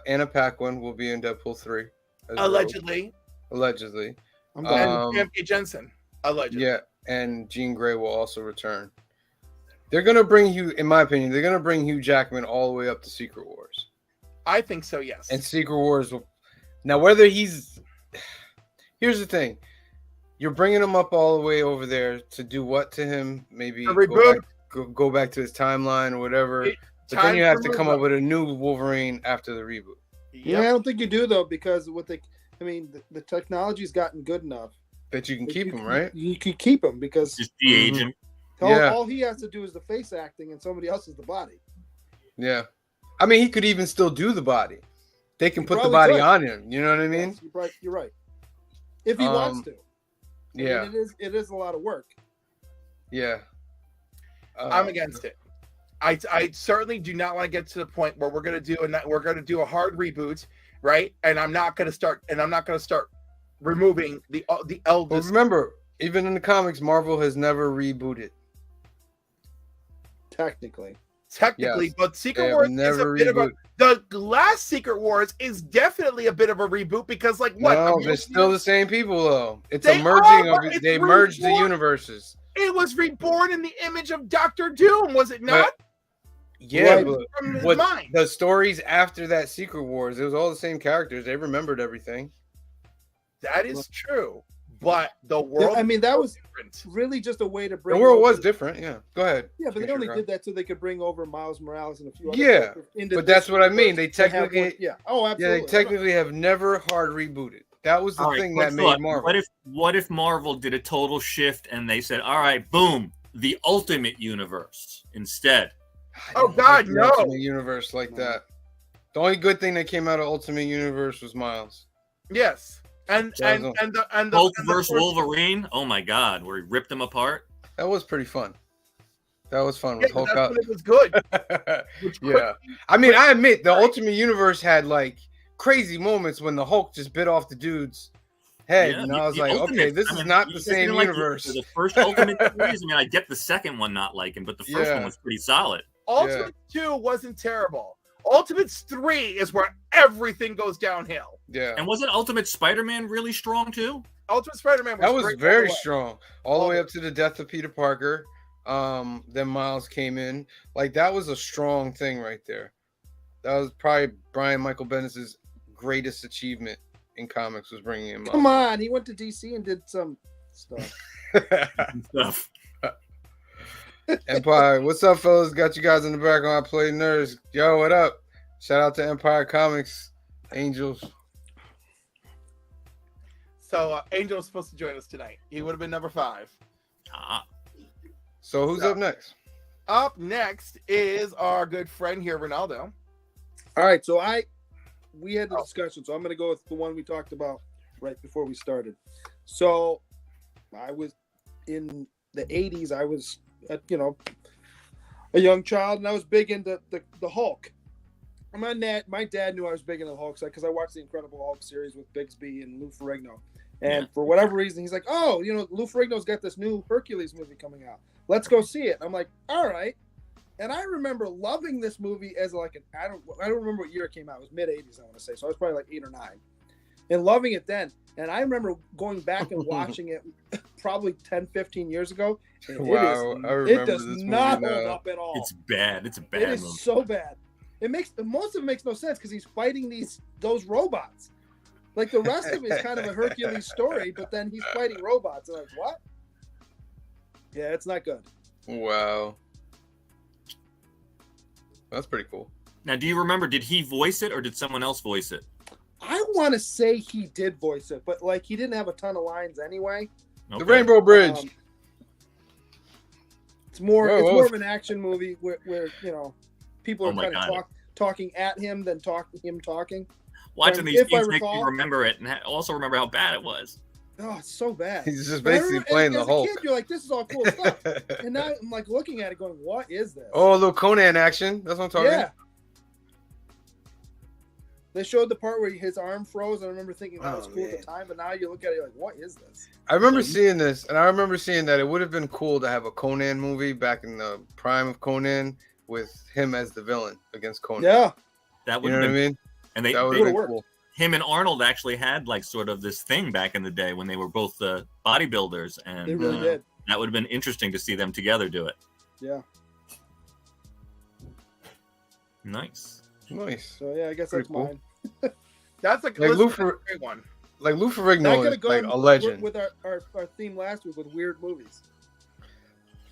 S3: Anna Paquin will be in Deadpool 3.
S1: Allegedly.
S3: Allegedly.
S6: I'm
S1: And Famke Jensen. Allegedly.
S3: Yeah, and Jean Grey will also return. They're going to bring in my opinion, they're going to bring Hugh Jackman all the way up to Secret Wars.
S1: I think so, yes.
S3: And Secret Wars will... Now, whether he's... Here's the thing. You're bringing him up all the way over there to do what to him? Maybe go back to his timeline or whatever. But then you have to come up with a new Wolverine after the reboot.
S6: Yeah, I don't think you do, though, because the technology's gotten good enough
S3: that you can keep him, right?
S6: You can keep him because
S4: just de-age him.
S6: All he has to do is the face acting, and somebody else is the body.
S3: Yeah, I mean, he could even still do the body. They can put the body on him. You know what I mean?
S6: Yes, you're right. If he wants to.
S3: Yeah,
S6: it is a lot of work.
S3: Yeah,
S1: I'm against it. I certainly do not want to get to the point where we're going to do a hard reboot, right? And I'm not going to start removing the eldest.
S3: But remember, even in the comics, Marvel has never rebooted.
S6: Technically,
S3: yes,
S1: but Secret Wars is a bit of a. The last Secret Wars is definitely a bit of a reboot because, like, what?
S3: No, they're still the same people, though. It's a merging of. They merged the universes.
S1: It was reborn in the image of Doctor Doom, was it not?
S3: Yeah, but the stories after that Secret Wars, it was all the same characters. They remembered everything.
S1: That is true, but the world.
S6: I mean, that was really just a way to bring.
S3: The world was different. Yeah, go ahead.
S6: Yeah, but they only did that so they could bring over Miles Morales and a few other.
S3: Yeah, but that's what I mean. They technically,
S6: Oh, absolutely.
S3: Yeah, they technically have never hard rebooted. That was the thing that made Marvel.
S4: What if Marvel did a total shift and they said, "All right, boom, the Ultimate Universe instead."
S1: Oh God, no!
S3: Ultimate Universe like that. The only good thing that came out of Ultimate Universe was Miles.
S1: Yes, and the
S4: Hulk versus Wolverine. Oh my God, where he ripped them apart.
S3: That was pretty fun. That was fun with Hulk out.
S1: It was good.
S3: Yeah, I mean, I admit the Ultimate Universe had like crazy moments when the Hulk just bit off the dude's head, and I was like, okay, this is not the same universe.
S4: The first Ultimate series, I mean, I get the second one not liking, but the first one was pretty solid.
S1: Ultimate 2 wasn't terrible. Ultimates 3 is where everything goes downhill.
S3: Yeah.
S4: And wasn't Ultimate Spider-Man really strong too?
S1: Ultimate Spider-Man
S3: was very strong. All the way up to the death of Peter Parker. Then Miles came in. Like, that was a strong thing right there. That was probably Brian Michael Bendis' greatest achievement in comics, was bringing him up.
S6: Come on, he went to DC and did some stuff.
S3: Empire, what's up, fellas? Got you guys in the background. I play nerds. Yo, what up? Shout out to Empire Comics, Angels.
S1: So Angel's supposed to join us tonight. He would have been number 5.
S3: So who's up next?
S1: Up next is our good friend here, Ronaldo.
S6: All right, so we had the discussion, so I'm going to go with the one we talked about right before we started. So I was in the 80s. I was a young child, and I was big into the Hulk. My dad knew I was big into the Hulk because I watched the Incredible Hulk series with Bigsby and Lou Ferrigno. And for whatever reason, he's like, "Oh, Lou Ferrigno's got this new Hercules movie coming out. Let's go see it." I'm like, "All right." And I remember loving this movie as I don't remember what year it came out. It was mid 80s, I want to say. So I was probably like 8 or 9, and loving it then. And I remember going back and watching it probably 10, 15 years ago.
S3: Wow,
S6: it does not hold up at all.
S4: It's bad. It's a bad
S6: movie. It is
S4: movie.
S6: so bad. Most of it makes no sense because he's fighting those robots. Like, the rest of it is kind of a Hercules story, but then he's fighting robots. And I was like, what? Yeah, it's not good.
S3: Wow. That's pretty cool.
S4: Now, do you remember? Did he voice it or did someone else voice it?
S6: I want to say he did voice it, but like he didn't have a ton of lines anyway.
S3: The Rainbow Bridge.
S6: It's more
S3: Whoa,
S6: it's
S3: whoa.
S6: more of an action movie where people are
S4: Oh my
S6: kind of
S4: God.
S6: talking at him than him talking.
S4: Watching these
S6: If I
S4: scenes makes me
S6: recall-
S4: remember it and also remember how bad it was.
S6: Oh, it's so bad.
S3: He's just
S6: But I
S3: basically
S6: remember-
S3: playing
S6: as
S3: the
S6: a
S3: Hulk.
S6: kid, you're like, this is all cool stuff. And now I'm like looking at it going, what is this?
S3: Oh, a little Conan action. That's what I'm talking
S6: yeah.
S3: about.
S6: They showed the part where his arm froze, and I remember thinking that was
S3: Oh,
S6: cool at
S3: man.
S6: the time, but now you look at it you're like, what is this?
S3: I remember seeing this, and I remember seeing that it would have been cool to have a Conan movie back in the prime of Conan with him as the villain against Conan.
S6: Yeah.
S4: That
S3: You
S4: would
S3: know
S4: have
S3: what I
S4: been,
S3: mean?
S4: and they
S3: That would
S6: would've
S3: have been
S6: worked.
S3: cool.
S4: him and Arnold actually had like sort of this thing back in the day when they were both bodybuilders, and
S6: They really did.
S4: that would have been interesting to see them together do it.
S6: Yeah.
S4: Nice.
S3: Nice.
S6: So yeah, I guess
S3: Pretty
S6: that's
S3: cool.
S6: mine.
S1: That's
S3: Like
S1: listen,
S3: Lou
S1: that's a
S3: Fer-
S1: great one.
S3: Like Lou
S6: That
S3: Ferrigno
S6: could
S3: is
S6: have gone
S3: like a legend.
S6: with our theme last week with weird movies.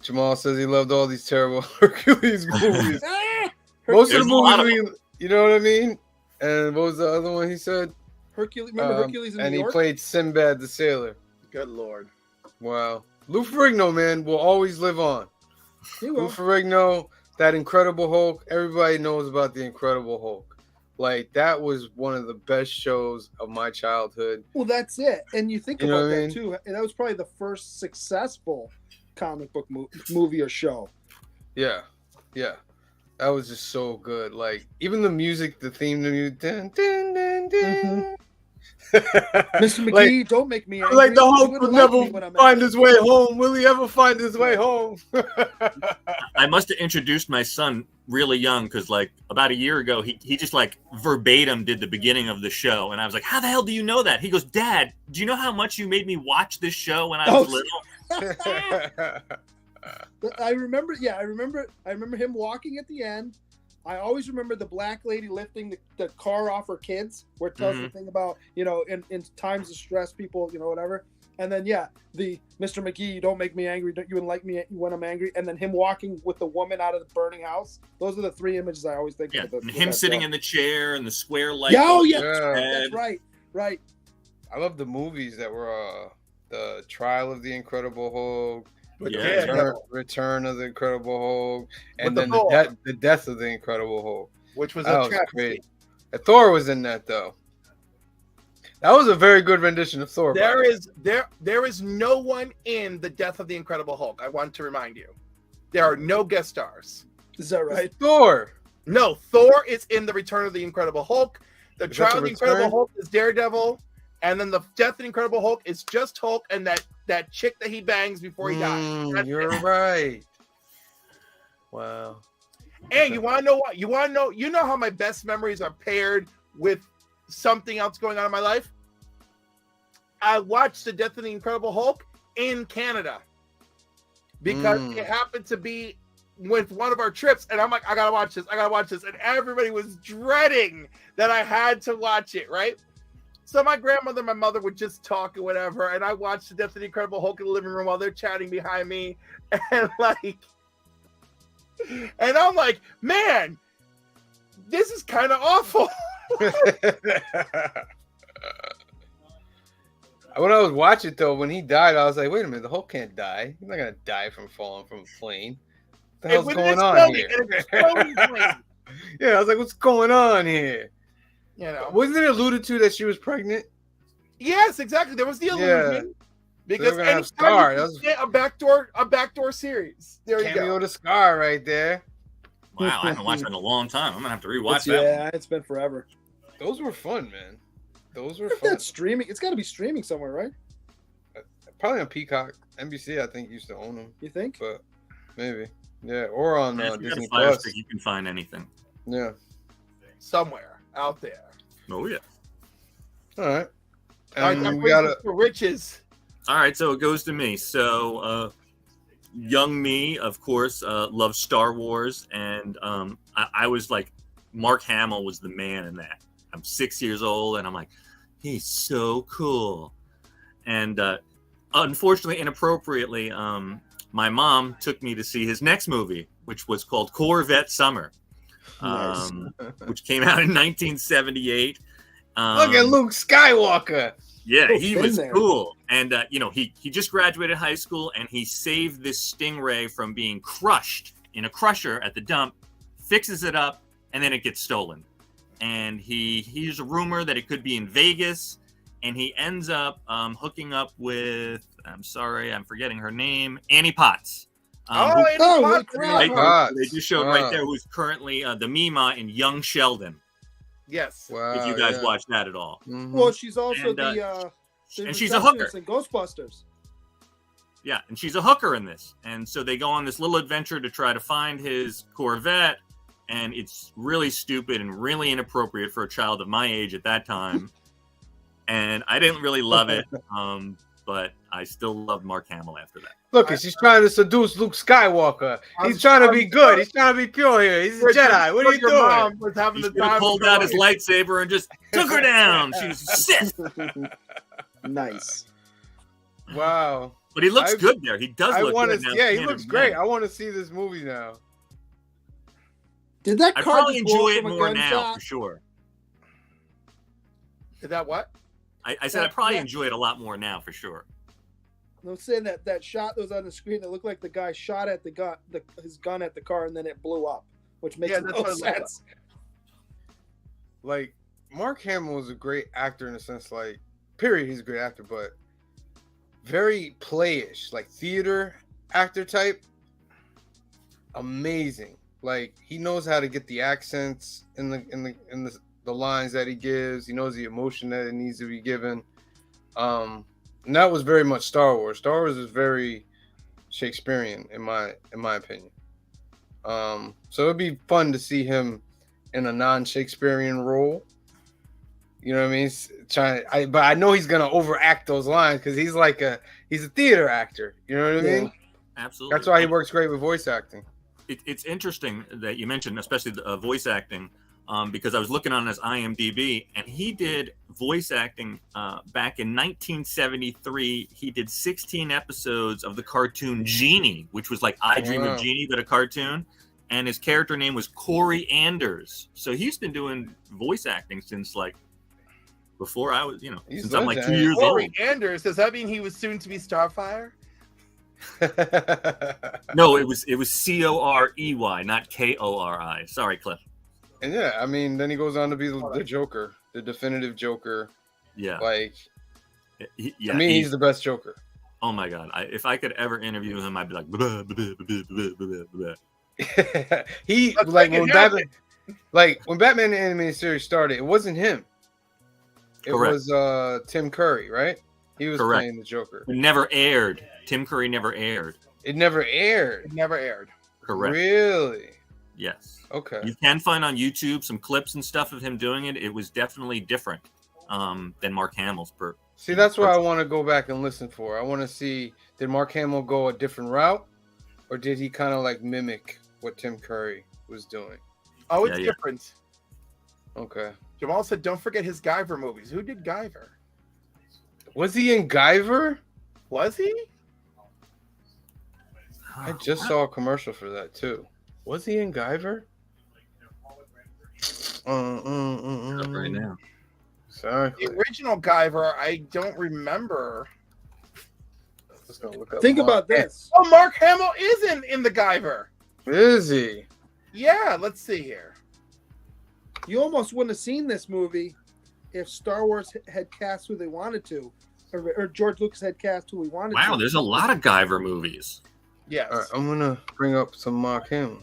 S3: Jamal says he loved all these terrible Hercules movies.
S6: Ah!
S3: Most of
S4: There's
S3: the
S4: a lot
S3: movies,
S4: of
S3: you know what I mean? And what was the other one he said?
S6: Hercules, remember Hercules in
S3: And
S6: New
S3: he
S6: York?
S3: played Sinbad the Sailor.
S1: Good lord.
S3: Wow. Lou Ferrigno, man, will always live on.
S6: He
S3: Lou
S6: will.
S3: Ferrigno, that Incredible Hulk. Everybody knows about the Incredible Hulk. Like, that was one of the best shows of my childhood.
S6: Well, that's it. And you think
S3: You know
S6: about
S3: what I
S6: that
S3: mean?
S6: too. And that was probably the first successful comic book movie or show.
S3: Yeah. Yeah. That was just so good. Like, even the music, the theme, the music. Dun, dun, dun, dun.
S6: Mr. McGee,
S3: Like-
S6: don't make me angry.
S3: Like the
S6: You
S3: Hulk
S6: wouldn't
S3: would
S6: like me
S3: never
S6: when I'm
S3: find
S6: angry.
S3: his way home. Will he ever find his way home?
S4: I must have introduced my son really young because like about a year ago he just like verbatim did the beginning of the show, and I was like, how the hell do you know that? He goes, Dad, do you know how much you made me watch this show when I was
S6: Oh,
S4: little?
S6: I remember him walking at the end. I always remember the black lady lifting the car off her kids, where it tells the thing about, in times of stress, people, whatever. And then, the Mr. McGee, you don't make me angry. Don't you wouldn't like me when I'm angry. And then him walking with the woman out of the burning house. Those are the three images I always think
S4: Yeah,
S6: of.
S4: and him sitting in the chair and the square light.
S6: Yeah, oh,
S4: on
S6: yeah.
S4: his
S3: Yeah.
S4: head.
S6: That's right.
S3: I love the movies that were the Trial of the Incredible Hulk,
S1: With
S4: Yeah.
S1: the
S3: Return of the Incredible Hulk, and
S1: With the
S3: then
S1: Thor.
S3: the death of the Incredible Hulk.
S1: which was
S3: That
S1: a
S3: was
S1: travesty.
S3: great. Thor was in that though. That was a very good rendition of Thor. by the way.
S1: There is no one in the Death of the Incredible Hulk. I want to remind you, there are no guest stars.
S6: Is that right?
S3: Thor.
S1: No, Thor is in the Return of the Incredible Hulk. The
S3: Is that
S1: Trial
S3: the
S1: of the Incredible
S3: Return?
S1: Hulk is Daredevil, and then the Death of the Incredible Hulk is just Hulk and that chick that he bangs before he dies. That's
S3: You're
S1: it.
S3: right. Wow.
S1: And you want to know what? You know how my best memories are paired with something else going on in my life? I watched the Death of the Incredible Hulk in Canada because it happened to be with one of our trips, and I'm like, I gotta watch this, and everybody was dreading that I had to watch it, right? So my grandmother, my mother would just talk or whatever, and I watched the Death of the Incredible Hulk in the living room while they're chatting behind me, and I'm like, man, this is kind of awful.
S3: When I was watching though, when he died, I was like, wait a minute, the Hulk can't die. He's not gonna die from falling from a plane. What the hell's
S1: It was
S3: going on
S1: exploding,
S3: here?
S1: and it exploded plane.
S3: Yeah, I was like, what's going on here?
S1: You know.
S3: Wasn't it alluded to that she was pregnant?
S1: Yes, exactly. There was the illusion. Because
S3: gonna have
S1: anytime
S3: Scar.
S1: you
S3: That was-
S1: get a backdoor series. There you
S3: Cameo
S1: go.
S3: to Scar right there.
S4: Wow, I haven't watched it in a long time. I'm gonna have to rewatch that.
S6: Yeah, it's been forever.
S3: Those were fun, man. Those were
S6: If
S3: fun.
S6: that's streaming, it's got to be streaming somewhere, right?
S3: Probably on Peacock. NBC, I think, used to own them,
S6: You think?
S3: but maybe. Yeah, or on
S4: If you got a
S3: Disney
S4: Fire
S3: Plus.
S4: Stick, you can find anything.
S3: Yeah.
S1: Somewhere out there.
S4: Oh yeah.
S3: All right.
S1: All right,
S3: And
S1: that
S3: we
S1: brings
S3: got
S1: us to riches.
S4: All right, so it goes to me. So, young me, of course, loves Star Wars, and I was like, Mark Hamill was the man in that. I'm 6 years old, and I'm like, he's so cool. And unfortunately, inappropriately, my mom took me to see his next movie, which was called Corvette Summer.
S6: Nice.
S4: which came out in 1978.
S3: Look at Luke Skywalker.
S4: Yeah,
S6: Oh,
S4: he
S6: been
S4: was
S6: there.
S4: cool. And, he just graduated high school, and he saved this stingray from being crushed in a crusher at the dump, fixes it up, and then it gets stolen. And he hears a rumor that it could be in Vegas, and he ends up hooking up with, I'm sorry, I'm forgetting her name, Annie Potts.
S1: Oh,
S6: Oh,
S1: Potts,
S6: look,
S1: right.
S3: Potts.
S4: They just showed right
S3: Wow.
S4: there who's currently the Mima in Young Sheldon,
S1: Yes.
S3: Wow,
S4: if you guys
S3: yeah.
S4: watch that at all.
S3: Mhm.
S6: Well, she's also
S4: And,
S6: the
S4: and she's a hooker.
S6: receptionist in Ghostbusters.
S4: Yeah, and she's a hooker in this. And so they go on this little adventure to try to find his Corvette, and it's really stupid and really inappropriate for a child of my age at that time. And I didn't really love it, but I still loved Mark Hamill after that.
S3: Look, she's trying to seduce Luke Skywalker. He's trying to be good. He's trying to be pure here. He's a Jedi. What are you
S1: Your
S3: doing?
S1: mom was having
S4: He
S1: the
S4: should have
S1: time
S4: pulled
S1: of her
S4: out his
S1: life.
S4: lightsaber and just took her down. She was a Sith.
S6: Nice.
S3: Wow.
S4: But he looks
S3: I-
S4: good there. He does
S3: I
S4: look
S3: want
S4: good
S3: to.
S4: now.
S3: Yeah, he
S4: Can't
S3: looks
S4: admit.
S3: great. I want to see this movie now.
S6: Did that
S4: I
S6: car
S4: probably
S6: just blow
S4: enjoy it
S6: from a
S4: more now,
S6: gunshot?
S4: for sure.
S1: Is that what?
S4: I said I probably
S6: Yeah.
S4: enjoy it a lot more now, for sure.
S6: I'm saying that shot that was on the screen, it looked like the guy shot at his gun at the car, and then it blew up, which makes
S1: Yeah,
S6: no
S1: that's what it looked
S6: sense.
S3: Like Mark Hamill is a great actor in a sense. Like, period, he's a great actor, but very playish, like theater actor type. Amazing. Like he knows how to get the accents in the lines that he gives. He knows the emotion that it needs to be given. And that was very much Star Wars. Star Wars is very Shakespearean in my opinion. So it'd be fun to see him in a non-Shakespearean role. You know what I mean? But I know he's gonna overact those lines because he's a theater actor. You know what I mean?
S4: Absolutely.
S3: That's why he works great with voice acting.
S4: It's interesting that you mentioned, especially the voice acting, because I was looking on his IMDb, and he did voice acting back in 1973. He did 16 episodes of the cartoon Genie, which was like I Dream
S3: Wow.
S4: of Genie, but a cartoon. And his character name was Corey Anders. So he's been doing voice acting since like before I was,
S3: He's
S4: since I'm like 2
S3: legendary.
S4: years old.
S1: Corey Anders. Does that mean he was soon to be Starfire?
S4: No, it was Corey, not Kori. Sorry, Cliff.
S3: And yeah, I mean, then he goes on to be the Joker, the definitive Joker.
S4: Yeah.
S3: Like,
S4: Yeah,
S3: I mean, he's the best Joker.
S4: Oh my god! If I could ever interview him, I'd be like, blah, blah, blah, blah, blah, blah, blah.
S3: He
S1: Let's
S3: like
S1: make it
S3: when
S1: happen.
S3: when Batman the animated series started, it wasn't him. It
S4: Correct.
S3: was Tim Curry, right? He was
S4: Correct.
S3: playing the Joker.
S4: It never aired. Tim Curry never aired.
S3: It never aired.
S1: It never aired.
S4: Correct.
S3: Really?
S4: Yes.
S3: Okay.
S4: You can find on YouTube some clips and stuff of him doing it. It was definitely different than Mark Hamill's.
S3: See, that's what I want to go back and listen for. I want to see, did Mark Hamill go a different route, or did he kind of like mimic what Tim Curry was doing?
S1: Oh, it's
S4: Yeah.
S1: different.
S3: Okay.
S1: Jamal said, "Don't forget his Guyver movies." Who did Guyver?
S3: Was he in Guyver?
S1: Was he?
S3: I just saw a commercial for that too. Was he in Guyver?
S4: Right now.
S3: Sorry.
S1: The original Guyver, I don't remember.
S3: Just gonna look up
S6: Think
S3: Mark.
S6: about this.
S1: Oh, Mark Hamill is in the Guyver.
S3: Is he?
S1: Yeah, let's see here.
S6: You almost wouldn't have seen this movie if Star Wars had cast who they wanted to, or George Lucas had cast who he wanted to.
S4: Wow, there's a lot of Guyver movies.
S1: Yes.
S3: All right, I'm gonna bring up some Mark Hamill.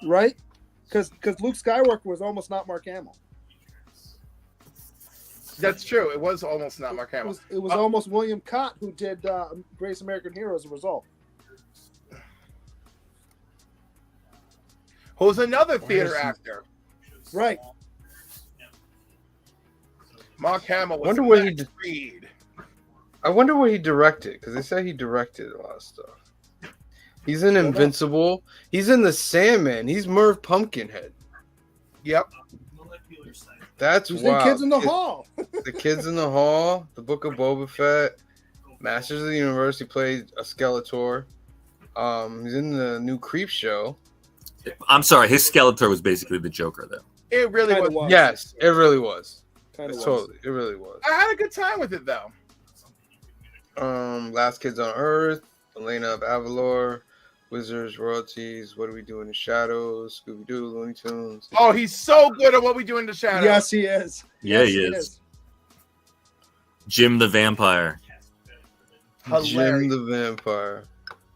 S6: Right? Because Luke Skywalker was almost not Mark Hamill.
S1: That's true. It was almost not Mark Hamill.
S6: It was almost William Cott who did Greatest American Hero as a result.
S1: Who's another
S3: Why
S1: theater
S3: is he-
S1: actor?
S6: Right.
S1: Mark Hamill was
S3: Wonder what he
S1: Max
S3: did-
S1: Reed.
S3: I wonder what he directed, because they said he directed a lot of stuff. He's in Invincible. He's in The Sandman. He's Merv Pumpkinhead.
S1: Yep.
S3: That's
S6: He's
S3: wild.
S6: in Kids in the Hall.
S3: The Kids in the Hall, The Book of Boba Fett, Masters of the Universe. He played a Skeletor. He's in the new Creep Show.
S4: I'm sorry, his Skeletor was basically the Joker, though.
S1: It really
S6: Kinda
S1: was.
S6: was.
S3: Yes, it really was.
S6: Kind of
S3: Totally, it really was.
S1: I had a good time with it though.
S3: Last Kids on Earth, Elena of Avalor, Wizards, Royalties, What Do We Do in the Shadows, Scooby Doo, Looney Tunes.
S1: Oh, he's so good at what we do in the shadows.
S6: Yes, he is.
S4: Yeah,
S6: Yes,
S4: he is. Jim the Vampire.
S3: Jim
S1: Hilarious.
S3: the Vampire.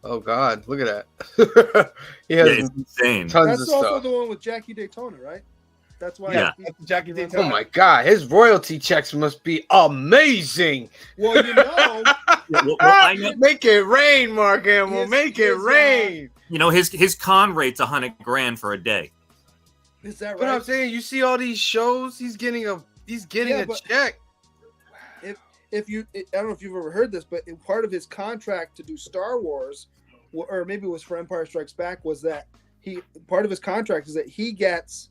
S3: Oh God, look at that. He has
S4: It's insane.
S3: tons
S6: That's
S3: of
S6: also
S3: stuff.
S6: the one with Jackie Daytona, right? That's why.
S4: Yeah.
S1: That's Jackie
S6: he runs
S1: Daytona.
S3: Oh my God, his royalty checks must be amazing.
S6: Well, you know,
S4: Well, I know,
S3: Make it rain, Mark Hamill.
S6: His-
S3: Make it
S6: his,
S3: rain.
S4: his con rate's $100,000 for a day.
S6: is that
S3: But I'm
S6: right?
S3: saying, you see all these shows, he's getting a
S6: Yeah, but-
S3: check.
S6: If you, I don't know if you've ever heard this, but part of his contract to do Star Wars, or maybe it was for Empire Strikes Back, was that part of his contract is that he gets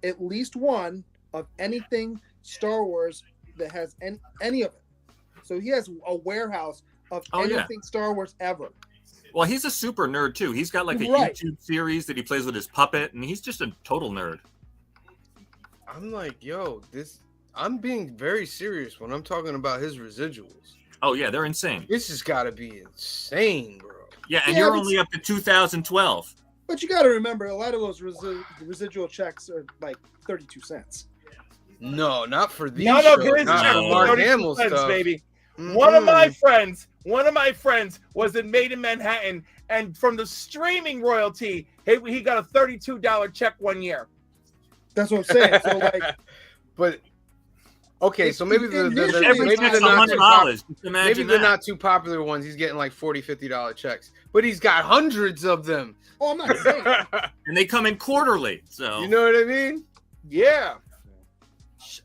S6: at least one of anything Star Wars that has any of it. So he has a warehouse of
S4: Oh, yeah.
S6: anything Star Wars ever.
S4: Well, he's a super nerd too. He's got like a
S6: Right.
S4: YouTube series that he plays with his puppet, and he's just a total nerd.
S3: I'm like, yo, I'm being very serious when I'm talking about his residuals.
S4: Oh yeah, they're insane.
S3: This has got to be insane, bro.
S4: Yeah, and
S6: Yeah,
S4: you're
S6: but-
S4: only up to 2012.
S6: But you got to remember, a lot of those residual checks are like 32 cents.
S3: No, not for these
S1: No,
S3: shows.
S1: his
S3: Not
S1: check
S3: for
S4: No.
S1: was
S3: Mark
S1: 32
S3: Hamill
S1: cents,
S3: stuff.
S1: baby.
S3: Mm-mm.
S1: One of my friends was in Made in Manhattan, and from the streaming royalty, he got a $32 check one year.
S6: That's what I'm saying. So like,
S3: But okay, so maybe the
S4: Every
S3: maybe
S4: check's
S3: the not too
S4: $100. Just
S3: maybe
S4: imagine
S3: the
S4: that.
S3: not too popular ones, he's getting like $40, $50 checks, but he's got hundreds of them.
S6: oh, I'm not saying.
S4: And they come in quarterly. So
S3: You know what I mean?
S1: Yeah.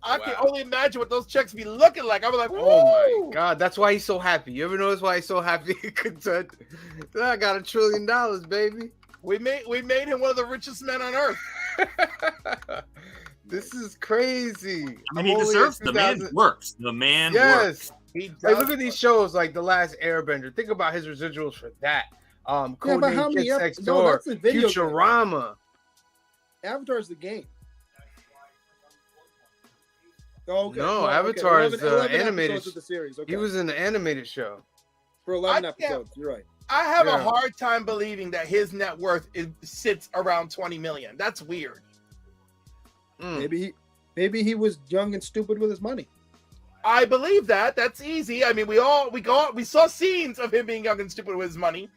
S1: I can
S3: Wow.
S1: only imagine what those checks be looking like. I was like,
S3: Oh
S1: "Woo!"
S3: my God, that's why he's so happy. You ever notice why he's so happy? I got $1 trillion, baby.
S1: We made him one of the richest men on earth.
S3: This is crazy.
S4: I mean, he
S3: I'm only
S4: deserves.
S3: at
S4: The man
S3: 2000
S4: works. The man works.
S3: Yes.
S1: He
S3: Like,
S1: does.
S3: look at these shows like The Last Airbender. Think about his residuals for that.
S6: Yeah, but
S3: Codename
S6: how many
S3: Kids Next
S6: no,
S3: Door,
S6: that's the video game.
S3: Futurama.
S6: Avatar's the game. Oh, okay.
S3: No,
S6: Well, okay.
S3: Avatar is
S6: 11
S3: the
S6: 11
S3: animated
S6: episodes of the series. Okay.
S3: He was in the animated show.
S6: for 11
S1: I can't-
S6: episodes. You're right.
S1: I have
S3: Yeah.
S1: a hard time believing that his net worth sits around 20 million. That's weird.
S3: Mm.
S6: Maybe he was young and stupid with his money.
S1: I believe that. That's easy. I mean, we saw scenes of him being young and stupid with his money.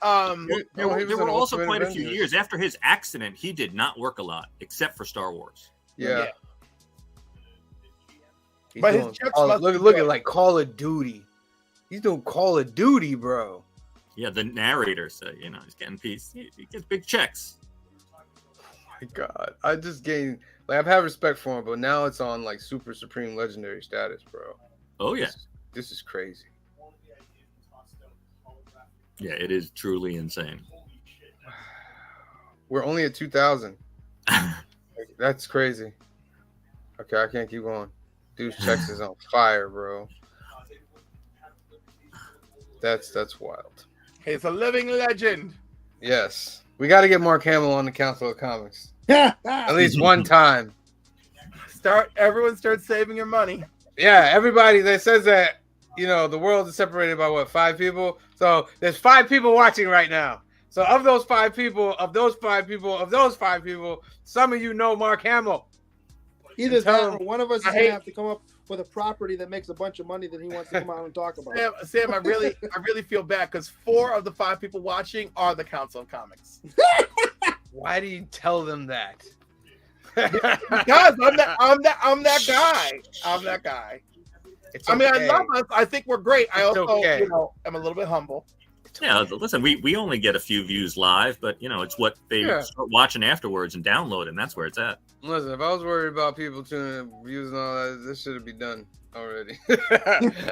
S4: There,
S3: he was
S4: there were
S3: in
S4: also
S3: Ultimate
S4: quite a few
S3: Avengers.
S4: years after his accident. He did not work a lot, except for Star Wars.
S3: Yeah.
S1: Yeah.
S3: He's
S1: But his
S3: doing
S1: checks
S3: Call-
S1: must
S3: look
S1: be
S3: at
S1: good.
S3: like Call of Duty. He's doing Call of Duty, bro.
S4: Yeah, the narrator said, he's getting peace. He gets big checks.
S3: My God, I just gained like I've had respect for him, but now it's on like super supreme legendary status, bro.
S4: Oh yeah,
S3: This is crazy.
S4: yeah, it is truly insane.
S3: We're only at 2,000. That's crazy. Okay, I can't keep going. Dude's checks is on fire, bro. That's wild.
S1: He's a living legend.
S3: Yes, we got to get Mark Hamill on the Council of Comics
S6: Yeah.
S3: at least one time.
S1: Everyone starts saving your money.
S3: Yeah, everybody that says that, the world is separated by what, 5 people? So there's 5 people watching right now. So of those 5 people, some of you know Mark Hamill.
S6: Either
S3: Tell
S6: that
S3: him-
S6: or one of us is
S1: I
S6: going
S1: hate-
S6: to have to come up with a property that makes a bunch of money that he wants to come out and talk about.
S1: Sam, I really feel bad because 4 of the 5 people watching are the Council of Comics.
S3: Why do you tell them that?
S1: Because I'm that guy. I'm that guy.
S3: It's
S1: I mean,
S3: okay.
S1: I love us. I think we're great. I
S3: It's
S1: also,
S3: okay.
S1: I'm a little bit humble.
S4: Yeah, listen, we only get a few views live, but it's what they
S3: Yeah.
S4: start watching afterwards and download, and that's where it's at.
S3: Listen, if I was worried about people tuning in, views and all that, this should be done already.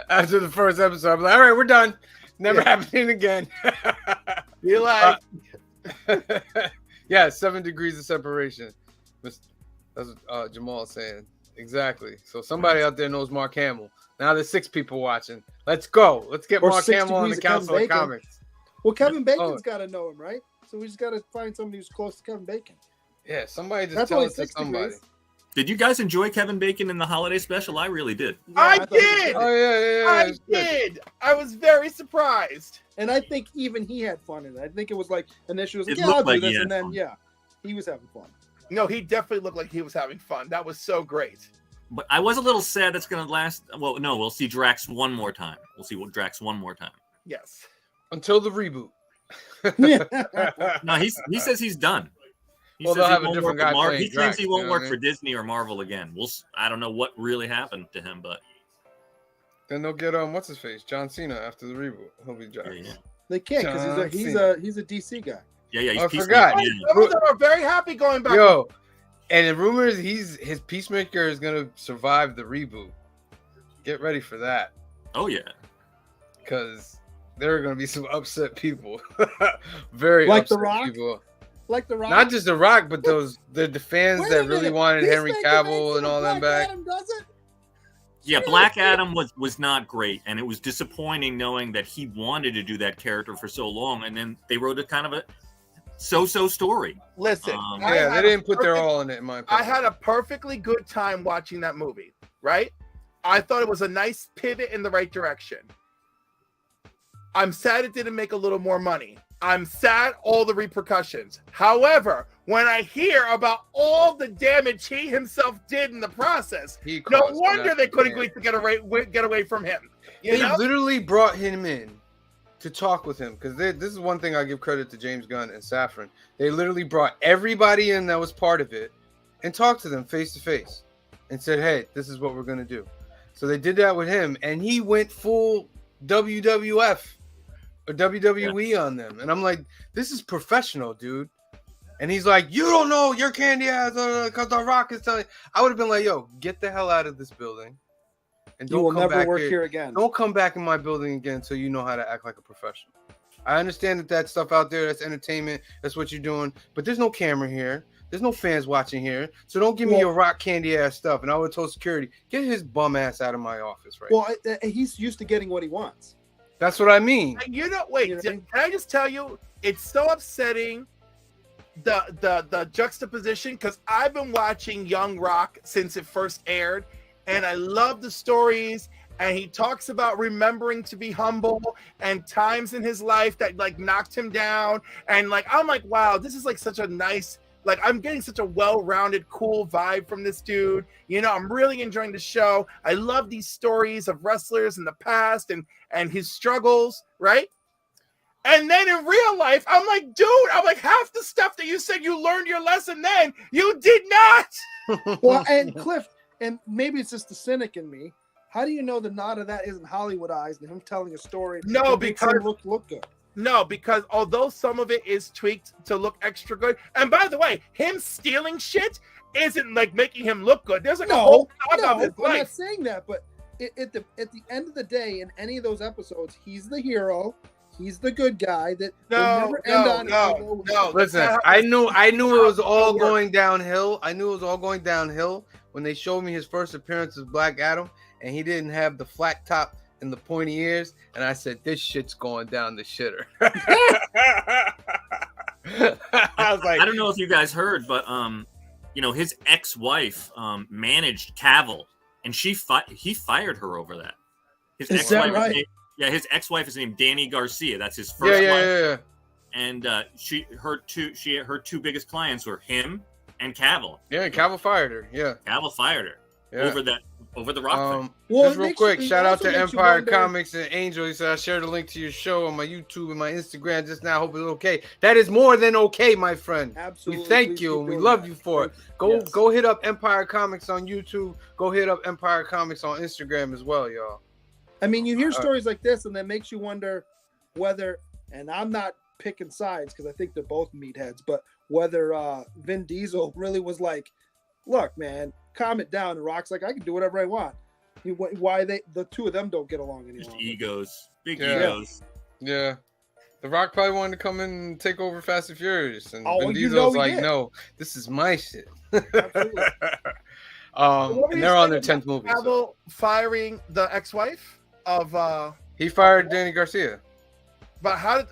S3: After the first episode, I'm like, all right, we're done. Never happening again.
S1: Be like,
S3: Yeah, 7 degrees of separation. That's what Jamal's saying. Exactly. So somebody out there knows Mark Hamill. Now there's 6 people watching. Let's go. Let's get
S6: Or
S3: Mark
S6: 6
S3: Hamill on the
S6: degrees of Kevin
S3: Council of
S6: Bacon.
S3: Comics.
S6: Well, Kevin Bacon's got to know him, right? So we just got to find somebody who's close to Kevin Bacon.
S3: Yeah, somebody just
S6: That's
S3: tell
S6: only
S3: it to
S6: 6
S3: somebody.
S6: degrees.
S4: Did you guys enjoy Kevin Bacon in the holiday special? I really did.
S6: Yeah,
S1: I
S6: thought he was
S1: did!
S6: good.
S3: Oh yeah.
S1: I
S3: it's good.
S1: did. I was very surprised.
S6: And I think even he had fun in it. I think it was like initially was like,
S4: It
S6: yeah,
S4: looked
S6: I'll do
S4: like he
S6: this,
S4: had
S6: and then
S4: fun.
S6: he was having fun.
S1: No, he definitely looked like he was having fun. That was so great.
S4: But I was a little sad that's going to last. Well, no, we'll see Drax one more time. We'll see what Drax one more time.
S1: Yes.
S3: Until the reboot.
S4: No, he says he's done. He
S3: Well,
S4: says
S3: they'll
S4: he
S3: have a
S4: won't
S3: different
S4: work with
S3: guy playing
S4: He claims
S3: Drax,
S4: he
S3: you
S4: won't
S3: know
S4: work
S3: what I
S4: for
S3: mean?
S4: Disney or Marvel again. I don't know what really happened to him, but
S3: Then they'll get what's his face, John Cena after the reboot. He'll be Drax.
S4: yeah.
S6: They can't because
S3: John
S6: he's a DC guy.
S4: He's
S3: I
S4: Peacemaker,
S3: forgot.
S4: yeah.
S1: Some of them are very happy going back.
S3: Yo, and the rumors his Peacemaker is gonna survive the reboot. Get ready for that,
S4: Oh yeah.
S3: because there are gonna be some upset people. Very
S6: Like The
S3: upset
S6: Rock?
S3: people.
S6: Like the Rock.
S3: Not just The Rock, but the fans
S6: Wait a
S3: that really
S6: minute.
S3: wanted Henry
S6: Peacemaker
S3: Cavill
S6: makes
S3: and
S6: it,
S3: all them
S6: Black
S3: back.
S6: Adam doesn't?
S4: Yeah,
S6: Seriously?
S4: Black Adam was not great, and it was disappointing knowing that he wanted to do that character for so long, and then they wrote a kind of a so-so story.
S1: Listen,
S4: Yeah,
S3: Yeah, they
S1: had a
S3: didn't put their
S1: perfect-
S3: all in it, in my opinion.
S1: I had a perfectly good time watching that movie, right? I thought it was a nice pivot in the right direction. I'm sad it didn't make a little more money. I'm sad all the repercussions. However, when I hear about all the damage he himself did in the process,
S3: He
S1: no
S3: caused
S1: wonder
S3: that.
S1: they couldn't
S3: Yeah.
S1: wait to get away from him. You
S3: They
S1: know?
S3: literally brought him in to talk with him, because this is one thing I give credit to James Gunn and Safran. They literally brought everybody in that was part of it and talked to them face to face and said, "Hey, this is what we're gonna do." So they did that with him, and he went full WWF or WWE on them, and I'm like, "This is professional, dude." And he's like, "You don't know your candy ass because The Rock is telling." I would have been like, "Yo, get the hell out of this building, and
S6: You will
S3: come
S6: never
S3: back
S6: work
S3: here.
S6: here again.
S3: Don't come back in my building again until you know how to act like a professional." I understand that stuff out there, that's entertainment, that's what you're doing, but there's no camera here. There's no fans watching here. So don't give me your rock candy ass stuff. And I would have told security, get his bum ass out of my office right now.
S6: Well, he's used to getting what he wants.
S3: That's what I mean.
S1: You know, wait,
S6: You know what I mean?
S1: can I just tell you, it's so upsetting the juxtaposition, because I've been watching Young Rock since it first aired, and I love the stories, and he talks about remembering to be humble and times in his life that like knocked him down, and like I'm like, wow, this is like such a nice, like I'm getting such a well-rounded, cool vibe from this dude. You know, I'm really enjoying the show. I love these stories of wrestlers in the past and his struggles, right? And then in real life, I'm like, dude, I'm like, half the stuff that you said you learned your lesson then, you did not.
S6: Well, and Cliff, and maybe it's just the cynic in me. How do you know that none of that isn't Hollywoodized and him telling a story?
S1: No,
S6: that makes him
S1: because
S6: look good.
S1: No, because although some of it is tweaked to look extra good, and by the way, him stealing shit isn't like making him look good. There's like a whole
S6: No,
S1: thought of his
S6: I'm not
S1: life.
S6: saying that, but at the end of the day, in any of those episodes, he's the hero. He's the good guy that will never end on evil.
S1: no.
S3: Listen,
S1: that's not
S3: I
S1: how-
S3: knew it was all
S1: works.
S3: going downhill. I knew it was all going downhill when they showed me his first appearance as Black Adam, and he didn't have the flat top and the pointy ears, and I said, this shit's going down the shitter. I was like,
S4: I don't know if you guys heard, but you know, his ex-wife managed Cavill, and he fired her over that. His
S6: Is that
S4: ex-wife,
S6: right?
S4: his ex-wife is named Danny Garcia. That's his first wife.
S3: yeah.
S4: And her two biggest clients were him and Cavill.
S3: Yeah, Cavill fired her. Yeah.
S4: Cavill fired her
S3: Yeah.
S4: over the Rock thing.
S6: Well,
S3: Just
S6: it
S3: real
S6: makes
S3: quick,
S6: you- it
S3: shout out
S6: also
S3: to
S6: makes you
S3: Empire
S6: wonder-
S3: Comics and Angel. He said, I shared a link to your show on my YouTube and my Instagram just now. Hope it's okay. That is more than okay, my friend.
S6: Absolutely.
S3: We thank
S6: Please
S3: you
S6: keep
S3: and we
S6: doing
S3: love
S6: that.
S3: you for it.
S6: Yes.
S3: Go hit up Empire Comics on YouTube. Go hit up Empire Comics on Instagram as well, y'all.
S6: I mean, you hear stories like this, and that makes you wonder whether, and I'm not picking sides because I think they're both meatheads, but whether Vin Diesel really was like, look, man, calm it down. And Rock's like, I can do whatever I want. Why the two of them don't get along
S4: Just
S6: anymore?
S4: egos, big
S3: Yeah.
S4: egos.
S3: Yeah. The Rock probably wanted to come in and take over Fast and Furious. And
S6: Oh,
S3: Vin
S6: you
S3: Diesel's
S6: know he
S3: like,
S6: did.
S3: no, this is my shit.
S6: Absolutely.
S1: What were
S3: And
S1: you
S3: they're on their
S1: saying
S3: 10th movie.
S1: about
S3: So.
S1: Cavill firing the ex-wife of
S3: He fired Danny Garcia.
S1: But how'd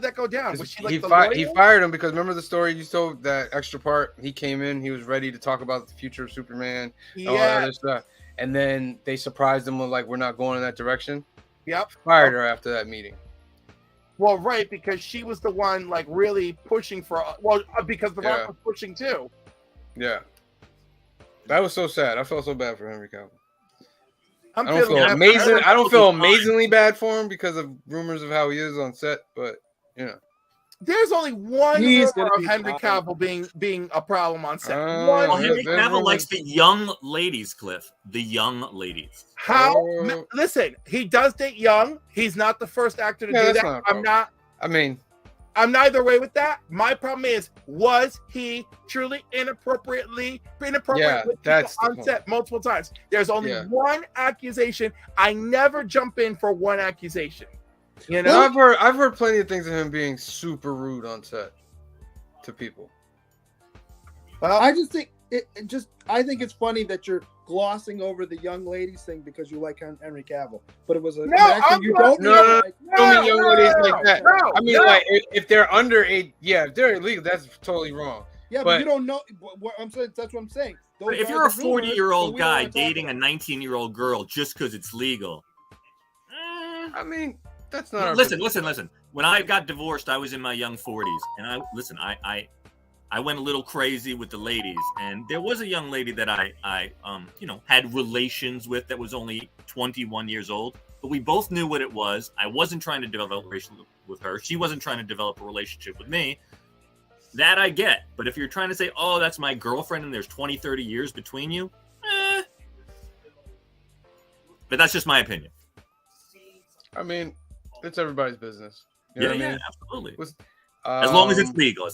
S1: that go down? Was she like
S3: he
S1: the lawyer?
S3: fired him because remember the story you told, that extra part? He came in, he was ready to talk about the future of Superman, and all that other stuff. And then they surprised him with like, we're not going in that direction.
S1: Yep.
S3: Fired her after that meeting.
S1: Well, right, because she was the one like really pushing for. Well, because the Rock was pushing too.
S3: Yeah. That was so sad. I felt so bad for Henry Cavill.
S1: I
S3: don't feel amazingly bad for him because of rumors of how he is on set, but you know.
S1: There's only one rumor of Henry Cavill being a problem on set.
S4: Henry Cavill likes the young ladies, Cliff. The young ladies.
S1: Listen, he does date young. He's not the first actor to do that. I'm neither way with that. My problem is, was he truly inappropriate with people on set multiple times? There's only one accusation. I never jump in for one accusation. You know,
S3: I've heard plenty of things of him being super rude on set to people.
S6: Well, I just think I think it's funny that you're glossing over the young ladies thing because you like Henry Cavill, but it was a young
S3: ladies like that. I mean, like if they're under age, if they're illegal, that's totally wrong.
S6: Yeah, but you don't know what I'm saying. That's what I'm saying.
S4: If you're a 40-year-old guy dating a 19-year-old girl just because it's legal,
S3: I mean, that's not.
S4: Listen. When I got divorced, I was in my young 40s, and I went a little crazy with the ladies, and there was a young lady that I had relations with that was only 21 years old, but we both knew what it was. I wasn't trying to develop a relationship with her. She wasn't trying to develop a relationship with me. That I get. But if you're trying to say, oh, that's my girlfriend and there's 20, 30 years between you, but that's just my opinion.
S3: I mean, it's everybody's business. You know what I mean?
S4: Absolutely. As long as it's legal.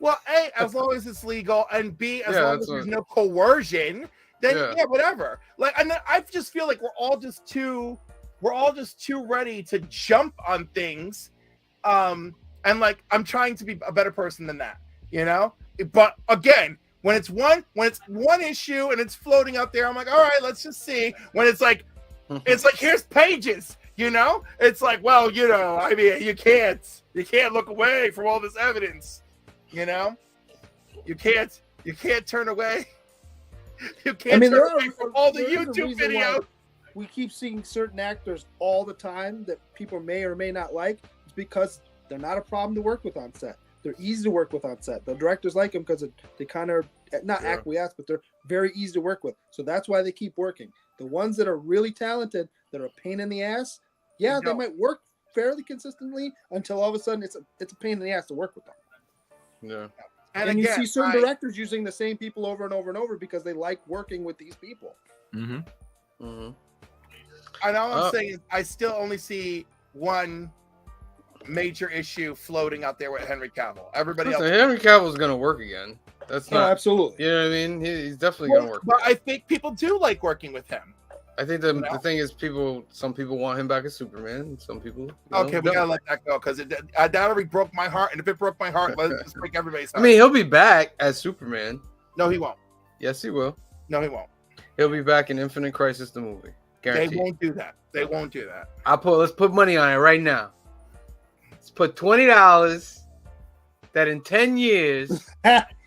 S1: Well, A, as long as it's legal, and B, as long as there's no coercion, then whatever. Like, and then I just feel like we're all just too ready to jump on things. And like, I'm trying to be a better person than that, you know? But again, when it's one issue and it's floating out there, I'm like, all right, let's just see. When it's like here's pages, you know? It's like, well, you know, I mean, you can't look away from all this evidence, you know? You can't turn away. You can't turn away from all the YouTube videos.
S6: We keep seeing certain actors all the time that people may or may not like. It's because they're not a problem to work with on set. They're easy to work with on set. The directors like them because they kind of not acquiesce, but they're very easy to work with. So that's why they keep working. The ones that are really talented, that are a pain in the ass, they might work fairly consistently until all of a sudden it's a pain in the ass to work with them.
S3: Yeah.
S6: And again, you see certain directors using the same people over and over and over because they like working with these people.
S3: Mm-hmm.
S1: And all I'm saying is I still only see one major issue floating out there with Henry Cavill. Everybody else.
S3: Henry Cavill is going to work again. That's not
S6: absolutely.
S3: You know what I mean? He's definitely going to work.
S1: But I think people do like working with him.
S3: I think the thing is, some people want him back as Superman. Some people.
S1: Okay, we gotta let that go because that already broke my heart. And if it broke my heart, let's just break everybody's heart.
S3: I mean, he'll be back as Superman.
S1: No, he won't.
S3: Yes, he will.
S1: No, he won't.
S3: He'll be back in Infinite Crisis, the movie. Guaranteed.
S1: They won't do that. They won't do that.
S3: Let's put money on it right now. Let's put $20 that in 10 years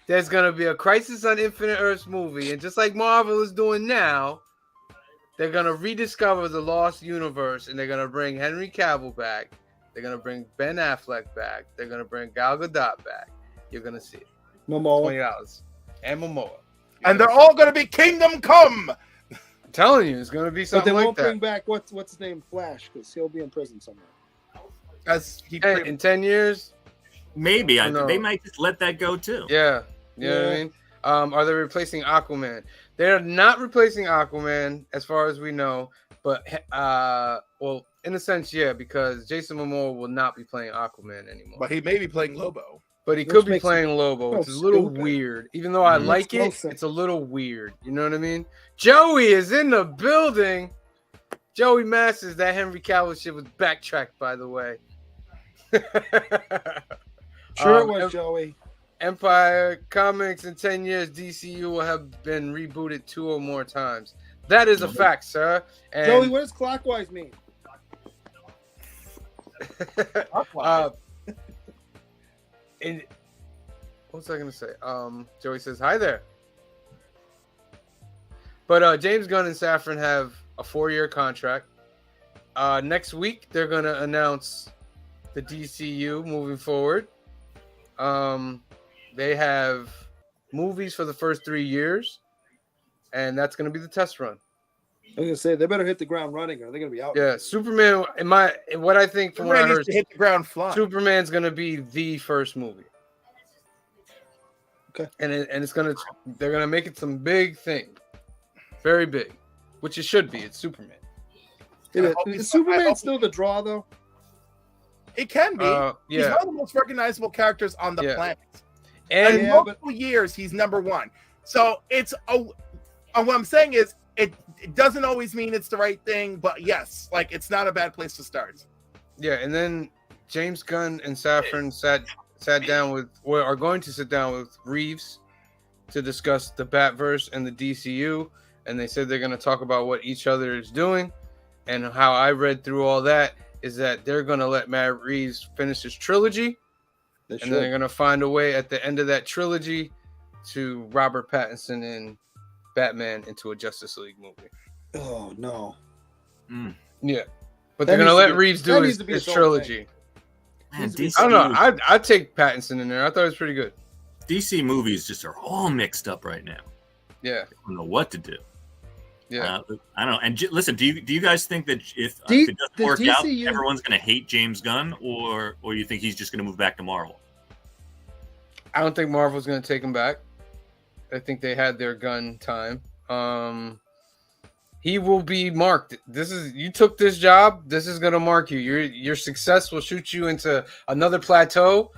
S3: there's gonna be a Crisis on Infinite Earths movie, and just like Marvel is doing now, they're gonna rediscover the lost universe, and they're gonna bring Henry Cavill back. They're gonna bring Ben Affleck back. They're gonna bring Gal Gadot back. You're gonna see it.
S6: Momoa.
S3: $20 and Momoa.
S1: And they're all gonna be Kingdom Come.
S3: I'm telling you, it's gonna be something like that.
S6: But they won't bring back what's his name, Flash, because he'll be in prison somewhere.
S3: In 10 years,
S4: maybe they might just let that go too.
S3: Yeah, you know what I mean. Are they replacing Aquaman? They're not replacing Aquaman, as far as we know. But well, in a sense, because Jason Momoa will not be playing Aquaman anymore.
S1: But he may be playing Lobo.
S3: But he could be playing Lobo, which is a little weird. Even though I like it, it's a little weird. You know what I mean? Joey is in the building. Joey Masters, that Henry Cavill shit was backtracked, by the way.
S6: Sure it was, Joey.
S3: Empire Comics in 10 years, DCU will have been rebooted 2 or more times. That is a fact, sir. And
S6: Joey, what does clockwise mean?
S3: And what was I gonna say? Joey says hi there. But James Gunn and Safran have a 4-year contract. Next week they're gonna announce the DCU moving forward. They have movies for the first 3 years, and that's gonna be the test run.
S6: I was gonna say they better hit the ground running, or they're gonna be out.
S3: Yeah, Superman. What I think from what I heard,
S1: to hit the ground flying.
S3: Superman's gonna be the first movie.
S6: Okay,
S3: and they're gonna make it some big thing, very big, which it should be. It's Superman.
S6: Is Superman still the draw though?
S1: It can be. He's one of the most recognizable characters on the planet. And in multiple years, he's number one. So what I'm saying is, it doesn't always mean it's the right thing, but yes, like it's not a bad place to start.
S3: Yeah, and then James Gunn and Safran sat down with, or are going to sit down with Reeves to discuss the Batverse and the DCU, and they said they're going to talk about what each other is doing. And how I read through all that is that they're going to let Matt Reeves finish his trilogy, and then they're going to find a way at the end of that trilogy to Robert Pattinson and Batman into a Justice League movie.
S6: Oh no!
S3: Yeah, but they're going to let Reeves do his trilogy.
S4: Man,
S3: DC, I don't know. I'd take Pattinson in there. I thought it was pretty good.
S4: DC movies just are all mixed up right now.
S3: Yeah,
S4: I don't know what to do.
S3: Yeah,
S4: I don't know. And listen, do you guys think that if it doesn't work out, everyone's going to hate James Gunn, or you think he's just going to move back to Marvel?
S3: I don't think Marvel's going to take him back. I think they had their Gunn time. He will be marked. You took this job. This is going to mark you. Your success will shoot you into another plateau.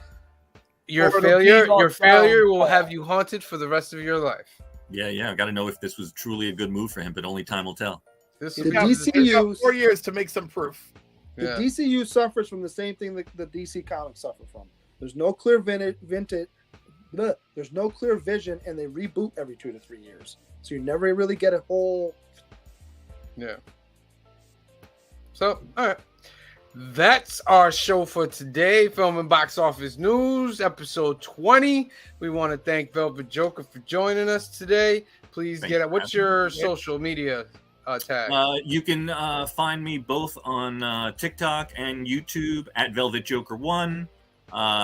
S3: Your failure will have you haunted for the rest of your life.
S4: Yeah. I got to know if this was truly a good move for him, but only time will tell.
S6: The DCU
S1: 4 years to make some proof.
S6: The DCU suffers from the same thing that the DC comics suffer from. There's no clear there's no clear vision, and they reboot every 2 to 3 years. So you never really get a whole.
S3: Yeah. So, all right. That's our show for today. Film and Box Office News, episode 20. We want to thank Velvet Joker for joining us today. Please what's your social media tag?
S4: You can find me both on TikTok and YouTube at Velvet Joker 1.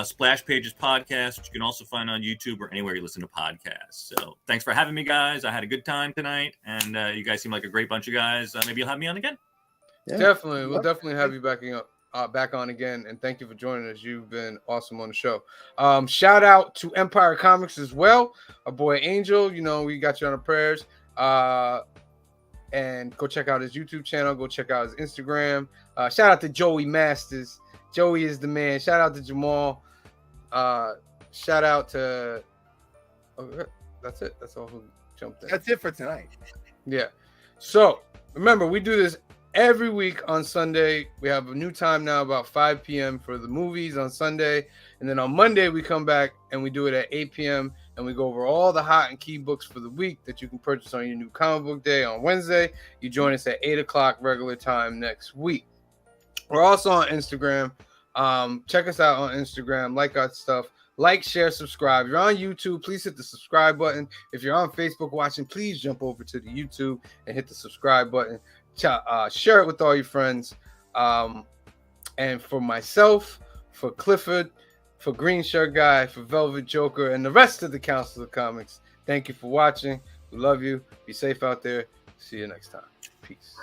S4: Splash Pages Podcast, which you can also find on YouTube or anywhere you listen to podcasts. So thanks for having me, guys. I had a good time tonight, and you guys seem like a great bunch of guys. Maybe you'll have me on again.
S3: Yeah. Definitely. We'll definitely have you back on again, and thank you for joining us. You've been awesome on the show. Shout out to Empire Comics as well. Our boy Angel, we got you on our prayers. And go check out his YouTube channel. Go check out his Instagram. Shout out to Joey Masters. Joey is the man. Shout out to Jamal. Shout out to. That's it. That's all who jumped in.
S1: That's it for tonight.
S3: Yeah. So remember, we do this every week on Sunday. We have a new time now, about 5 p.m. for the movies on Sunday. And then on Monday, we come back and we do it at 8 p.m. And we go over all the hot and key books for the week that you can purchase on your new comic book day on Wednesday. You join us at 8 o'clock regular time next week. We're also on Instagram. Check us out on Instagram. Like our stuff. Like, share, subscribe. If you're on YouTube, please hit the subscribe button. If you're on Facebook watching, please jump over to the YouTube and hit the subscribe button. Share it with all your friends. And for myself, for Clifford, for Green Shirt Guy, for Velvet Joker, and the rest of the Council of Comics, thank you for watching. We love you. Be safe out there. See you next time. Peace.